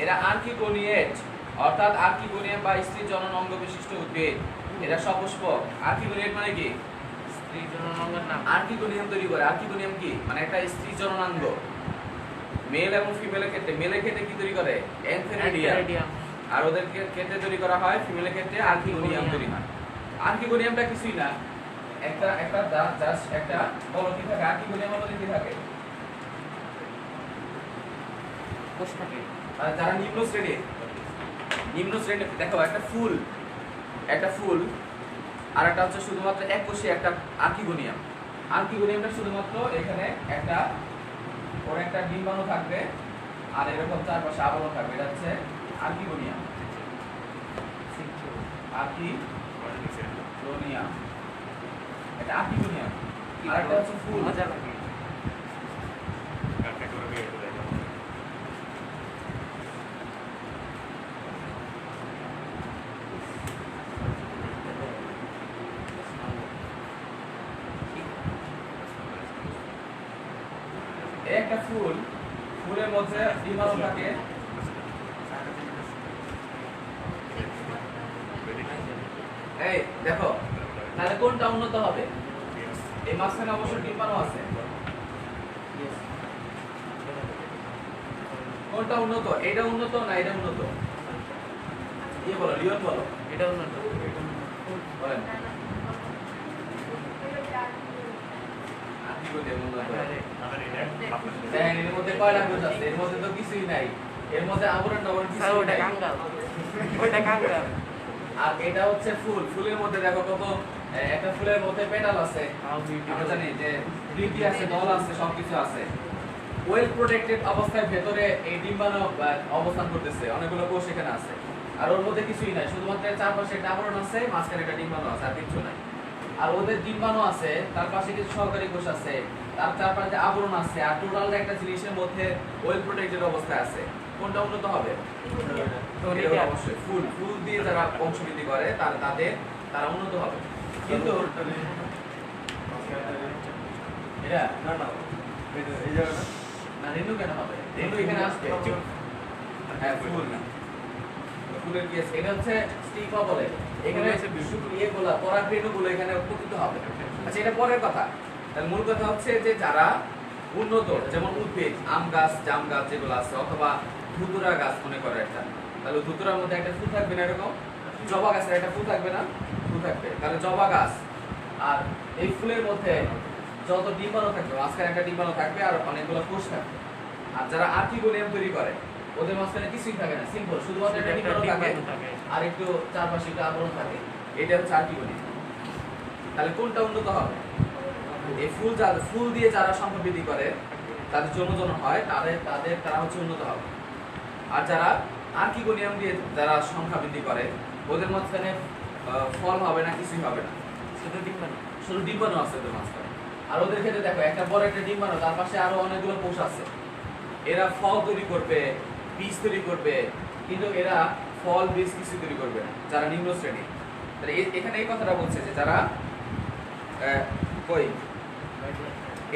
এরা আর্কিগোনিয়েট, অর্থাৎ আর্কিগোনিয়াম বা স্ত্রী জনন অঙ্গ বিশিষ্ট উদ্ভিদ। এরা সপুষ্পক। আর্কিগোনিয়েট মানে কি? স্ত্রী জননাঙ্গের নাম। আর্কিগোনিয়াম তৈরি করে। আর্কিগোনিয়াম কি? মানে একটা স্ত্রী জননাঙ্গ। মেল এবং ফিমেলের ক্ষেত্রে, মেলের ক্ষেত্রে কি তৈরি করে? অ্যানথেরিডিয়াম। আর ওদের ক্ষেত্রে তৈরি করা হয়, ফিমেলের ক্ষেত্রে আর্কিগোনিয়াম তৈরি হয়। আর্কিগোনিয়ামটা কিছুই না, একটা জাস্ট একটা বলো কি থাকে? আর্কিগোনিয়াম বলতে কি থাকে? কোষ থাকে। আর যারা নিম্ন শ্রেণী দেখো, একটা ফুল আর একটা হচ্ছে শুধুমাত্র এককোষী একটা আর্কিগোনিয়াম। আর্কিগোনিয়ামটা শুধুমাত্র এখানে একটা ওর একটা ডিম্বাণু থাকবে আর এরকম চারপাশে আবরণ থাকবে, এটা হচ্ছে আর্কিগোনিয়াম। আর্কিগোনিয়াম, এটা আর্কিগোনিয়াম। আর একটা হচ্ছে ফুল। মজা লাগে। একটা ফুলের মধ্যে ডিম্বাণু থাকে। এই দেখো, তাহলে কোনটা উন্নত হবে? এই মাঝখানে অবশ্য ডিম্বাণু আছে, কোনটা উন্নত? এটা উন্নত না এটা উন্নত? ইয়ে বলো, লিওন বলো। এটা উন্নত। বলেন। আর্কিগোনিয়াম উন্নত। দেখেন এর মধ্যে কয়টা কোষ আছে? এর মধ্যে তো কিছুই নাই, এর মধ্যে আবরণ স্যার কিছুই ওটা নাই। কাঙ্গাল। ওটা কাঙ্গাল। আর এটা হচ্ছে ফুলের মধ্যে দেখো কত, একটা ফুলের মধ্যে পেটাল আছে, আমরা জানি যে বৃদ্ধি আছে, দল আছে, সবকিছু আছে। ওয়েল প্রোটেক্টেড অবস্থায় ভেতরে এই ডিম্বাণু অবস্থান করতেছে, অনেকগুলো কোষ এখানে আছে। আর ওর মধ্যে কিছুই নাই, শুধুমাত্র চারপাশে একটা আবরণ আছে, মাঝখানে একটা ডিম্বাণু আছে, আর কিছু নাই। আর ওদের ডিম্বাণু আছে, তার পাশে কিছু সহকারী কোষ আছে, তার চারপাশে আবরণ আছে, আর টোটাল একটা জিনিসের মধ্যে ওয়েল প্রোটেক্টেড অবস্থায় আছে। কোনটা উন্নত হবে? এটা অবশ্যই ফুল দিয়ে যারা বংশবৃদ্ধি করে তারা উন্নত হবে। কিন্তু এটা না, রেণু কেন হবে? রেণু এখানে আসবে। হ্যাঁ, ফুলের কি আছে? এটা হচ্ছে স্টিগমা বলে। এখানে ইয়েগুলো পরাগরেণুগুলো এখানে উপস্থিত হবে। আচ্ছা, এটা পরের কথা। তার মূল কথা হচ্ছে যে যারা উন্নত, যেমন উদ্ভিদ, আম গাছ, জাম গাছ যেগুলো আছে, অথবা ধুতুরা গাছ মনে করো একটা, তাহলে ধুতুরার মধ্যে একটা ফুল থাকবে না এরকম? জবা গাছের একটা ফুল থাকবে না? ফুল থাকবে। তাহলে জবা গাছ, আর এই ফুলের মধ্যে যত ডিম্বাণু থাকবে, মাঝখানে একটা ডিম্বাণু থাকবে আর অনেকগুলো কোষ থাকবে। আর যারা আর্কিগোনিয়াম তৈরি করে, ওদের মাঝখানে কিছুই থাকে না, সিম্পল, শুধুমাত্র একটা ডিম্বাণু থাকে আর একটু চারপাশে একটা আবরণ থাকে। এটা হচ্ছে আর্কিগোনিয়াম। তাহলে কোনটা উন্নত হবে? এই ফুল দিয়ে যারা সংখ্যাবৃদ্ধি করে, তাদের যৌন হয়, তারা হচ্ছে উন্নত হবে। আর যারা আর্কিগোনিয়াম দিয়ে যারা সংখ্যাবৃদ্ধি করে, ওদের মাঝখানে ফল হবে না, কিছুই হবে না, শুধু ডিম্বাণু আছে ওদের মাঝখানে। আর ওদের ক্ষেত্রে দেখো, একটা বড় একটা ডিম্বাণু, তার পাশে আরো অনেকগুলো কোষ আছে। এরা ফল তৈরি করবে, বীজ তৈরি করবে, কিন্তু এরা ফল বীজ কিছু তৈরি করবে না, যারা নিম্ন শ্রেণী। তাহলে এখানে এই কথাটা বলছে যে যারা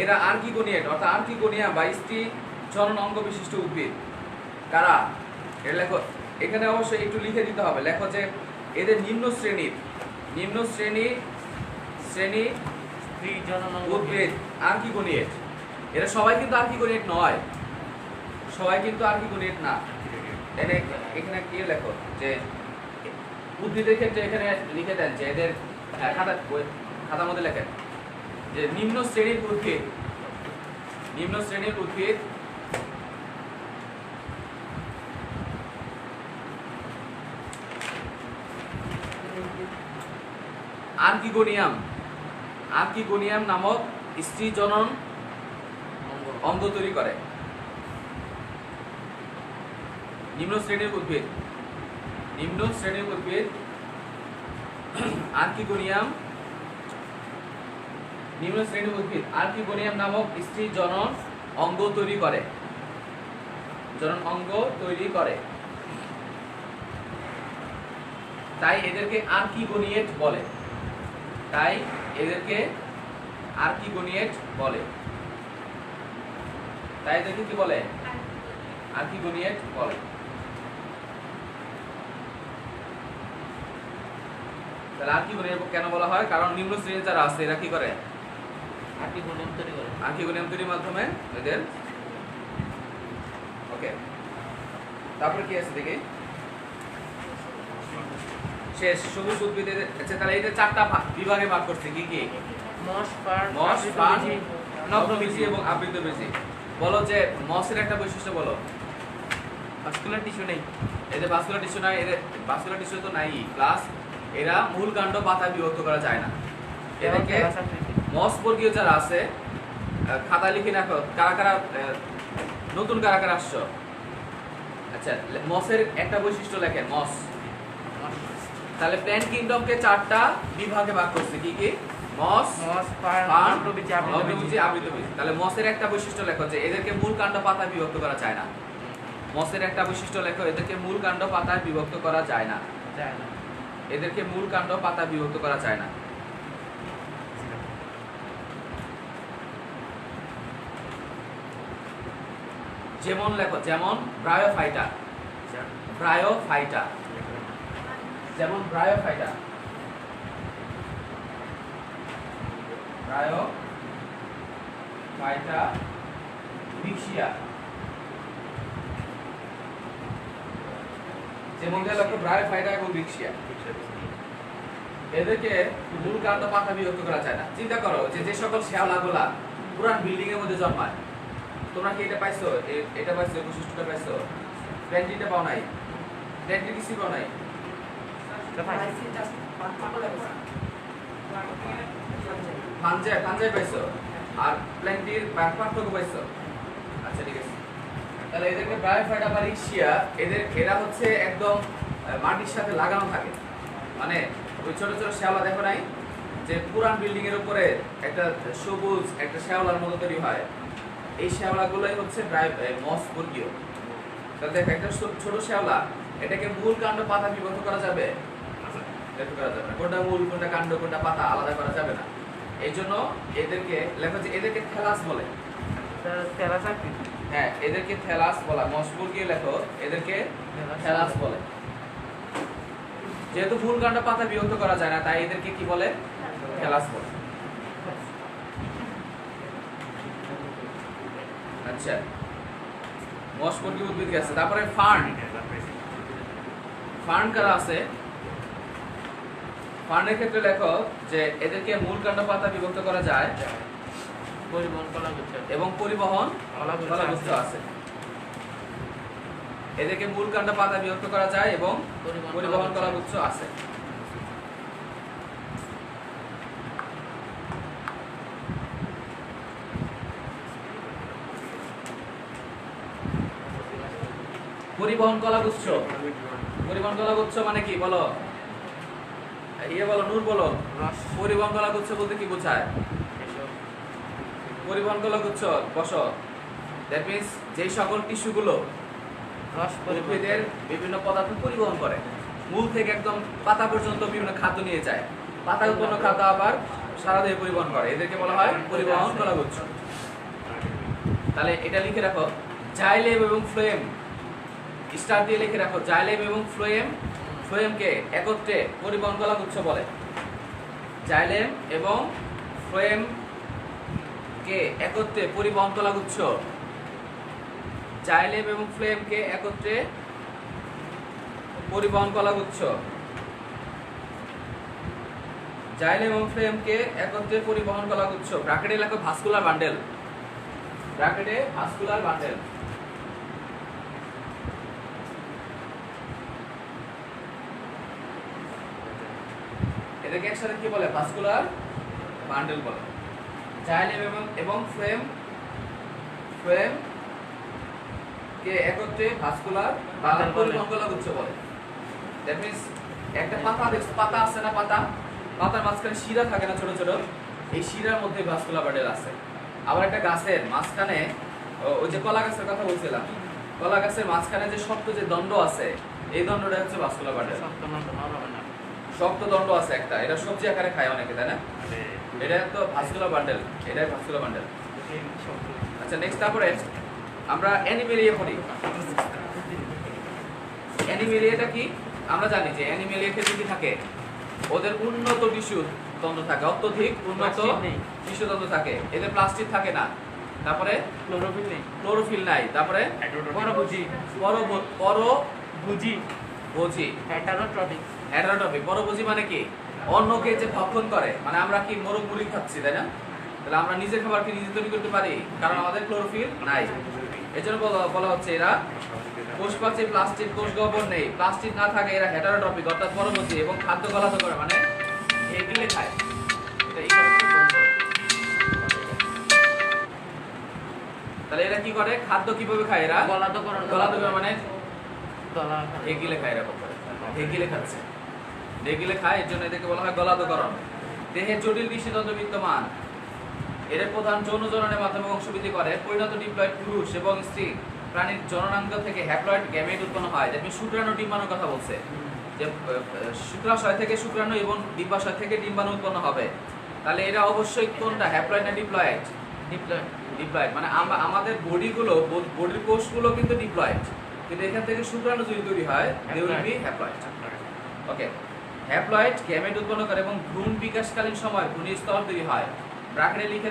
এরা আর্কিগোনিয়েট, অর্থাৎ আর্কিগোনিয়া বা স্ত্রী জনন অঙ্গ বিশিষ্ট উদ্ভিদ। কারা? এটা লেখো, এখানে অবশ্যই একটু লিখে দিতে হবে। লেখো যে এদের নিম্ন শ্রেণী স্ত্রী জননাঙ্গ উদ্ভিদ আর্কিগোনিয়েট। এরা সবাই কিন্তু আর্কিগোনিয়েট নয়, সবাই কিন্তু আর্কিগোনিয়েট না। এখানে কি লেখো যে উদ্ভিদের ক্ষেত্রে এখানে লিখে দেন যে এদের খাতার মধ্যে লেখেন যে নিম্ন শ্রেণীর উদ্ভিদ আর্কিগোনিয়াম নামক স্ত্রী জনন অঙ্গ তৈরি করে। নিম্ন শ্রেণীর উদ্ভিদ আর্কিগোনিয়াম নিম্ন শ্রেণীর উদ্ভিদ আর্কিগোনিয়াম নামক স্ত্রী জনন অঙ্গ তৈরি করে। জনন অঙ্গ তৈরি করে, তাই এদেরকে আর্কিগোনিয়েট বলে। তাই এদেরকে আর্কিগোনিয়েট বলে। তাই এদেরকে কি বলে? আর্কিগোনিয়েট বলে। তাহলে আর্কিগোনিয়েট কেন বলা হয়? কারণ নিম্ন শ্রেণীর যারা আছে এরা কি করে? আর্কিগোনিয়াম তৈরি করে। আর্কিগোনিয়াম তৈরির মাধ্যমে এদের ওকে। তারপর কি আছে দেখি, শেষ সবুজ উদ্ভিদের। আচ্ছা তাহলে এই যে চারটা বিভাগে ভাগ করছে কি কি? মস, ফার্ন, মস, ফার্ন, নগ্নবীজি, নগ্নবীজি এবং আবৃতবীজি। বলো যে মসের একটা বৈশিষ্ট্য বলো। ভাস্কুলার টিস্যু নেই। এই যে ভাস্কুলার টিস্যু নাই, এদের ভাস্কুলার টিস্যু তো নাই, প্লাস এরা মূল কাণ্ড পাতা বিভক্ত করা যায় না। এদেরকে মস বর্গীয় যারা আছে খাতা লিখে রাখো, কারা কারা নতুন কারা কারা আসছো। আচ্ছা মসের একটা বৈশিষ্ট্য লেখেন মস। তাহলে প্ল্যান্ট কিংডমকে চারটা বিভাগে ভাগ করছে কি কি? মস, মস, ফার্ন, ফার্ন, নগ্নবীজি, নগ্নবীজি, আবৃতবীজি। আবৃতবীজি। তাহলে মসের একটা বৈশিষ্ট্য লেখো যে এদেরকে মূল কাণ্ড পাতা বিভক্ত করা যায় না। মসের একটা বৈশিষ্ট্য লেখো, এদেরকে মূল কাণ্ড পাতায় বিভক্ত করা যায় না। যায় না। এদেরকে মূল কাণ্ড পাতা বিভক্ত করা যায় না। যেমন লেখো, যেমন ব্রায়োফাইটা। ব্রায়োফাইটা, যেমন ব্রায়োফাইটা। ব্রায়োফাইটা মিক্সিয়া। যেমন লেখো ব্রায়োফাইটা এবং মিক্সিয়া। এদেরকে মূল কাণ্ড পাতা বিভক্ত করা যায় না। চিন্তা করো যে যে সকল শ্যাওলাগুলা পুরান বিল্ডিং এর মধ্যে জন্মায়, তোমরা কি এটা পাইছো? এটা পাইছো, বৈশিষ্ট্যটা পাইছো? প্ল্যান্টিটা পাও নাই? প্ল্যান্টি কিছু পাও নাই? ফানজাই পাইছো, আর প্ল্যান্টির পার্থক্য পাইছো? আচ্ছা ঠিক আছে। তাহলে এদেরকে ব্রায়োফাইটা বা রিক্সিয়া, এরা হচ্ছে একদম মাটির সাথে লাগানো থাকে। মানে ওই ছোট ছোট শ্যাওলা দেখো নাই যে পুরান বিল্ডিং এর উপরে একটা সবুজ একটা শ্যাওলার মতো তৈরি হয়, এই শ্যাওলাগুলোই হচ্ছে মস বর্গীয়। তাহলে দেখো একটা ছোট শ্যাওলা, এটাকে মূল কাণ্ড পাতা বিভক্ত করা যাবে? করা যাবে না। কোনটা মূল কোনটা কাণ্ড কোনটা পাতা আলাদা করা যাবে না। এই জন্য এদেরকে লেখো যে এদেরকে থ্যালাস বলে। থ্যালাস আর কি? হ্যাঁ এদেরকে থ্যালাস বলা। মস বর্গীয় লেখো, এদেরকে থ্যালাস বলে। যেহেতু মূল কাণ্ড পাতা বিভক্ত করা যায় না, তাই এদেরকে কি বলে? থ্যালাস বলে। আচ্ছা মস বর্গীয় উদ্ভিদ আছে। তারপরে ফার্ন। ফার্ন কারা আছে? ফার্নের ক্ষেত্রে লেখো যে এদেরকে মূল কাণ্ড পাতা বিভক্ত করা যায় পরিবহন কলাগুচ্ছ এবং পরিবহন কলাগুচ্ছ আছে। এদেরকে মূল কাণ্ড পাতা বিভক্ত করা যায় এবং পরিবহন কলাগুচ্ছ আছে। পরিবহন কলাগুচ্ছ, পরিবহন কলাগুচ্ছ মানে কি বলো? বলো নূর বলো। পরিবহন কলাগুচ্ছ বলতে কি বোঝায়? পরিবহন কলাগুচ্ছ বসো। দ্যাট মিন্স যেই সকল টিস্যুগুলো উদ্ভিদের বিভিন্ন পদার্থ পরিবহন করে, মূল থেকে একদম পাতা পর্যন্ত বিভিন্ন খাদ্য নিয়ে যায়, পাতা উৎপন্ন খাদ্য আবার সারা দেহে পরিবহন করে, এদেরকে বলা হয় পরিবহন কলাগুচ্ছ। তাহলে এটা লিখে রাখো, জাইলেম এবং ফ্লোয়েম, স্টার দিয়ে লিখে রাখো, জাইলেম এবং ফ্লোয়েমকে একত্রে পরিবহন কলাগুচ্ছ বলে। জাইলেম এবং ফ্লোয়েমকে একত্রে পরিবহন কলাগুচ্ছ। জাইলেম এবং ফ্লোয়েমকে একত্রে পরিবহন কলাগুচ্ছ। জাইলেম এবং ফ্লোয়েমকে একত্রে পরিবহন কলাগুচ্ছ। ব্র্যাকেটে লেখো ভাস্কুলার বান্ডেল। ব্র্যাকেটে ভাস্কুলার বান্ডেল। এটাকে একসাথে কি বলে? ভাস্কুলার বান্ডেল বলে। জাইলেম এবং ফ্লোয়েম কে একত্রে ভাস্কুলার বান্ডেল পরিবহন কলাগুচ্ছ বলে। দ্যাট মিন্স একটা পাতা দেখছো, পাতা আছে না, পাতার মাঝখানে শিরা থাকে না ছোট ছোট, এই শিরার মধ্যে ভাস্কুলার বান্ডেল আছে। আবার একটা গাছের মাঝখানে ওই যে কলা গাছের কথা বলছিলাম, কলা গাছের মাঝখানে যে শক্ত যে দণ্ড আছে, এই দণ্ডটা হচ্ছে ভাস্কুলার বান্ডেল। শক্ত দণ্ড আছে একটা, এটা সবজি আকারে খায় অনেকে, তাই না? এটা তো ভাস্কুলার বান্ডেল, এটাই ভাস্কুলার বান্ডেল। আচ্ছা নেক্সট, তারপরে আমরা অ্যানিমেলিয়া পড়ি। অ্যানিমেলিয়াটা কি? আমরা জানি যে অ্যানিমেলিয়া ক্ষেত্রে কি থাকে, ওদের উন্নত টিস্যু তন্ত্র থাকে, অত্যধিক উন্নত টিস্যু তন্ত্র থাকে, এদের প্লাস্টিক থাকে না। তারপরে ক্লোরোফিল নাই। তারপরে পরভোজী মানে কি? অন্যকে যে ভক্ষণ করে, মানে আমরা কি মোরগ মুড়ি খাচ্ছি, তাই না? তাহলে আমরা নিজের খাবার কি নিজে তৈরি করতে পারি? কারণ আমাদের ক্লোরোফিল নাই। এজন্য বলা হচ্ছে এরা কোষপ্রাচীর প্লাস্টিক কোষ গহ্বর নেই, প্লাস্টিক না থাকে এরা হেটারোট্রপিক অর্থাৎ পরভোজী এবং খাদ্য গলাধ করে, মানে এগুলো খায়। তাহলে এরা কি করে? খাদ্য কিভাবে খায়? এরা গলাধ করে, মানে এগুলো খায়, এরকম করে এগুলো খাচ্ছে, এগুলো খায়, এর জন্য এদেরকে বলা হয় গলাধকরণ। দেহে জটিল টিস্যুতন্ত্র বিদ্যমান, এর প্রধান যৌন জননের মাধ্যমে বংশবৃদ্ধি করে। পরিণত ডিপ্লয়েড পুরুষ এবং স্ত্রী প্রাণীর জননাঙ্গ থেকে হ্যাপ্লয়েড গ্যামেট উৎপন্ন হয়। যেমন শুক্রাণু ডিম্বাণুর কথা বলছে, যে শুক্রাশয় থেকে শুক্রাণু এবং ডিম্বাশয় থেকে ডিম্বাণু উৎপন্ন হবে। তাহলে এরা অবশ্যই কোনটা, হ্যাপ্লয়েড না ডিপ্লয়েড? ডিপ্লয়েড মানে আমাদের বডির কোষগুলো কিন্তু ডিপ্লয়েড, কিন্তু এখান থেকে শুক্রাণু যদি তৈরি হয় they will be haploid. Okay, haploid gamete উৎপন্ন করে এবং ভ্রূণ বিকাশকালীন সময় ভ্রূণের স্তর তৈরি হয়। ব্র্যাকেটে লিখে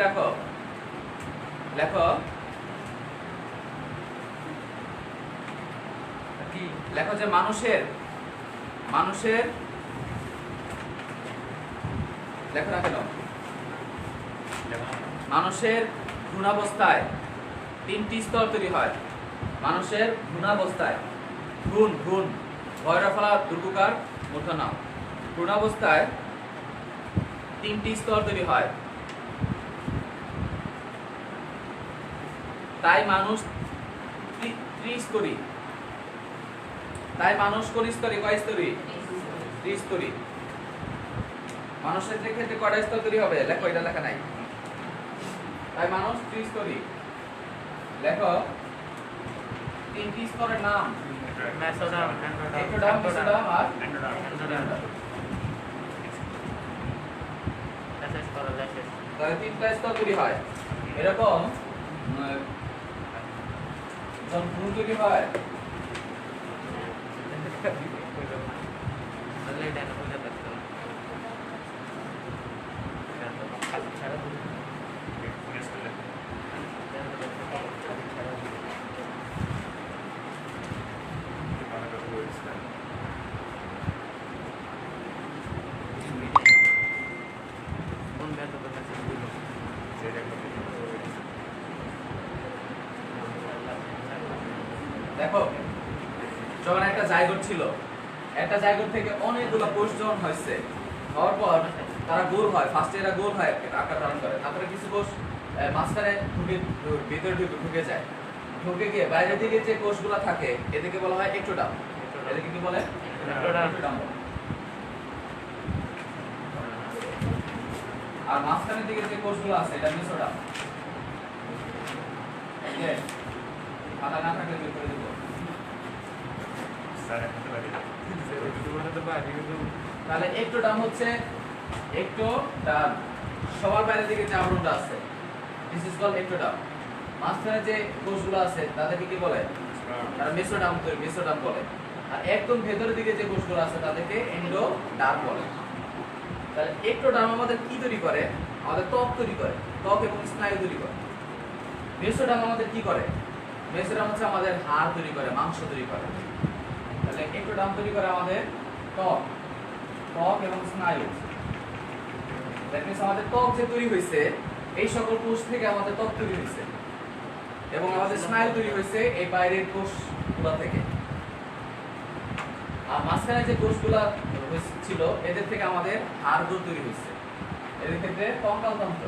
লেখো যে মানুষের লেখো না কেন, মানুষের ভ্রূণাবস্থায় 3টি স্তর তৈরি হয়। মানুষের ভ্রূণাবস্থায় ভ্রূণ ভয়রফলা দুর্গকার মূর্ধন্য, ভ্রূণাবস্থায় 3টি স্তর তৈরি হয়। তাই মানুষ ত্রিস্তরী। তাই মানুষ কোন স্তরী? কয় স্তরী? ত্রিস্তরী। মানুষের ক্ষেত্রে কয়টা স্তর তৈরি হবে? লেখো, এটা লেখা নাই। তাই মানুষ ত্রিস্তরী। লেখো 3টি স্তরের নাম, মেসোডার্ম, এক্টোডার্ম, মেসোডার্ম আর এন্ডোডার্ম। তাহলে 3টা স্তর তৈরি হয়। এরকম যখন ভ্রূণ তৈরি হয়, দেখো যখন একটা জায়গোট ছিল, একটা জায়গোট থেকে অনেকগুলো কোষ যখন হয়েছে, হওয়ার পর তারা গোল হয়, ফার্স্টে এরা গোল হয় আকার ধারণ করে, তারপরে কিছু কোষ মাঝখানে ভিতরে ঢুকে যায়, ঢুকে গিয়ে বাইরে দিকে যে কোষগুলো থাকে এদেরকে বলা হয় এক্টোডার্ম। এদেরকে কি বলে? এক্টোডার্ম। আর মাঝখানের দিকে যে কোষগুলো আছে এটা মেসোডার্ম। খাতা না থাকলে বের করে দেব। তাহলে এক্টোডার্ম হচ্ছে এক্টোডার্ম, সবার বাইরের দিকে যে আবরণটা আছে দিস ইজ কল্ড এক্টোডার্ম। মাঝখানে যে কোষগুলো আছে তাদেরকে কি বলে? তারা মেসোডার্ম বলে। আর একদম ভেতরের দিকে যে কোষগুলো আছে তাদেরকে এন্ডোডার্ম বলে। তাহলে এক্টোডার্ম আমাদের কি তৈরি করে? আমাদের ত্বক তৈরি করে, ত্বক এবং স্নায়ু তৈরি করে। মেসোডার্ম আমাদের কি করে? মেসোডার্ম হচ্ছে আমাদের হাড় তৈরি করে, মাংস তৈরি করে। তাহলে এক্টোডার্ম তৈরি করে আমাদের ত্বক এবং স্নায়ু। দ্যাট মিন্স আমাদের ত্বক যে তৈরি হয়েছে এই সকল কোষ থেকে আমাদের ত্বক তৈরি হয়েছে, এবং আমাদের স্নায়ু তৈরি হয়েছে এই বাইরের কোষগুলো থেকে। আর মাঝখানে যে কোষগুলো ছিল এদের থেকে আমাদের হাড়গুলো তৈরি হয়েছে। এদের ক্ষেত্রে কঙ্কালতন্ত্র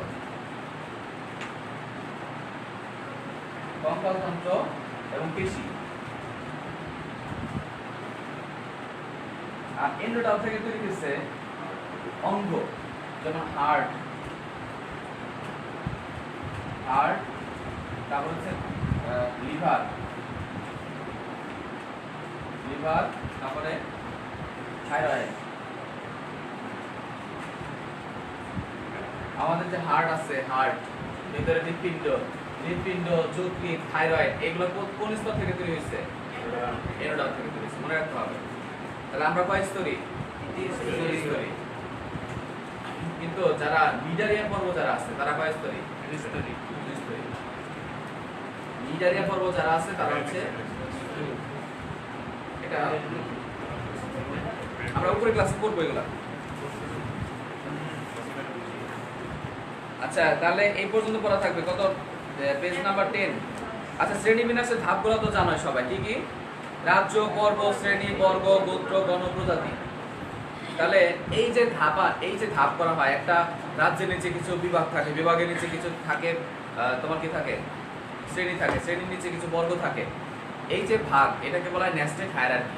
এবং পেশি। আর এন্ডোডার্ম থেকে তৈরি হয়েছে অঙ্গ, যেমন হার্ট, হার্ট, তারপর হচ্ছে লিভার, তারপরে থাইরয়েড। আমাদের যে হার্ট আছে, হার্ট ভিতরে হৃৎপিণ্ড, যকৃৎ, থাইরয়েড এগুলো কোন স্তর থেকে তৈরি হয়েছে? এনোডার্ম থেকে তৈরি হয়েছে, মনে রাখতে হবে। তাহলে আমরা কয় স্তরী? স্তরী। কিন্তু যারা মিডারিয়া পর্ব যারা আছে তারা কয় স্তরী? স্তরী। মিডারিয়া পর্ব যারা আছে তারা হচ্ছে, এটা আমরা উপরে ক্লাসে পড়বো এগুলা। আচ্ছা তাহলে এই পর্যন্ত পড়া থাকবে। কত? Page number 10। আচ্ছা শ্রেণীবিন্যাসের ধাপগুলো তো জানোই সবাই, কি কি? রাজ্য, পর্ব, শ্রেণী, বর্গ, গোত্র, গণ, প্রজাতি। তাহলে এই যে ধাপ করা হয়, একটা রাজ্যের নিচে কিছু বিভাগ থাকে, বিভাগের নিচে কিছু থাকে, তোমার কি থাকে? শ্রেণী থাকে, শ্রেণীর নিচে কিছু বর্গ থাকে। এই যে ভাগ, এটাকে বলা হয় নেস্টেড হায়ারার্কি।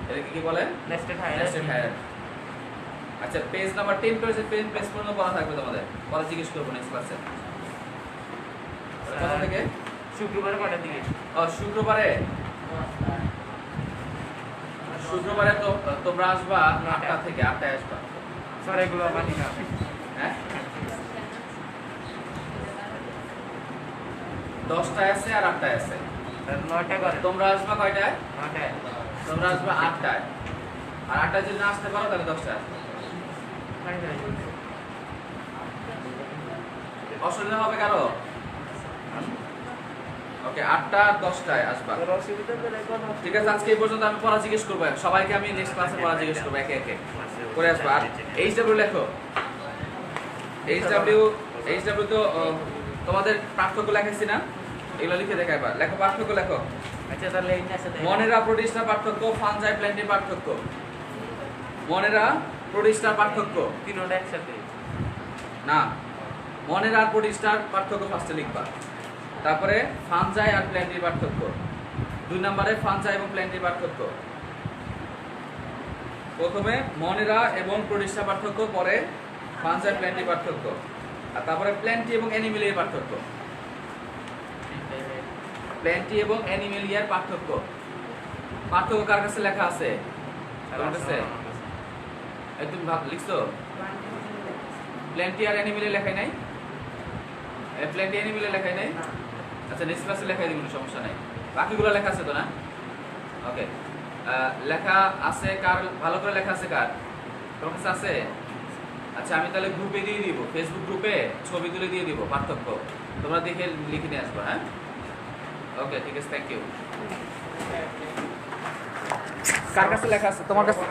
এটাকে কি বলে? Nested hierarchy. আচ্ছা পেজ নাম্বার 10 পেজ পর্যন্ত পড়া থাকবে তোমাদের, পরে জিজ্ঞেস করবো নেক্সট ক্লাসে। কত থেকে? শুক্রবারে কটার দিকে? শুক্রবারে তো তোমরা আসবা 8টা থেকে, 8টায় আসবা। স্যার এগুলো মানি না। হ্যাঁ 10টায় আছে আর 8টায় আছে। 9টা করে। তোমরা আসবা কয়টায়? 9টায়। তোমরা আসবা 8টায়, আর 8টায় যদি না আসতে পারো তাহলে 10টায় আসবে। অসুবিধা হবে কারো? ওকে 8টা আর 10টায় আসবা। ঠিক আছে, আজকে এই পর্যন্ত আমি পড়া জিজ্ঞেস করবো সবাইকে, আমি নেক্সট ক্লাসে পড়া জিজ্ঞেস করবো একে একে করে আসবো। আর এইচডব্লিউ লেখো, এইচডব্লিউ তো তোমাদের পার্থক্য লেখাইছি না? এগুলো লিখে দেখা এবার, লেখো পার্থক্য লেখো। আচ্ছা তাহলে এই আছে মনেরা, প্রোটিস্টার পার্থক্য, ফানজাই, প্ল্যান্টের পার্থক্য। মনেরা, প্রোটিস্টার পার্থক্য, তিনটা একসাথে না, মনেরা আর প্রোটিস্টার পার্থক্য ফার্স্টে লিখবা, তারপরে ফানজাই আর প্ল্যান্টের পার্থক্য, 2 নম্বরে ফানজাই এবং প্ল্যান্টের পার্থক্য। প্রথমে মনেরা এবং প্রোটিস্টার পার্থক্য, পরে ফানজাই, প্ল্যান্টের পার্থক্য, আর তারপরে প্ল্যান্টি এবং অ্যানিমেলিয়ার পার্থক্য। প্ল্যান্টি এবং অ্যানিমেলিয়ার পার্থক্য। পার্থক্য কার কাছে লেখা আছে? তোমার কাছে? তুমি লিখছো? প্ল্যান্টি আর অ্যানিমেলিয়া লেখাই নাই? প্ল্যান্টি অ্যানিমেলিয়া লেখাই নাই? আচ্ছা নেক্সট ক্লাসে লেখাই দিব, সমস্যা নাই। বাকিগুলো লেখা আছে তো না? ওকে লেখা আছে কার? ভালো করে লেখা আছে কার? তোমার কাছে আছে? আচ্ছা আমি তাহলে গ্রুপে দিয়ে দিব, ফেসবুক গ্রুপে ছবি তুলে দিয়ে দিব পার্থক্য, তোমরা দেখে লিখে নিয়ে আসবে। হ্যাঁ ওকে ঠিক আছে, থ্যাংক ইউ। কার কাছে লেখা আছে? তোমার কাছে?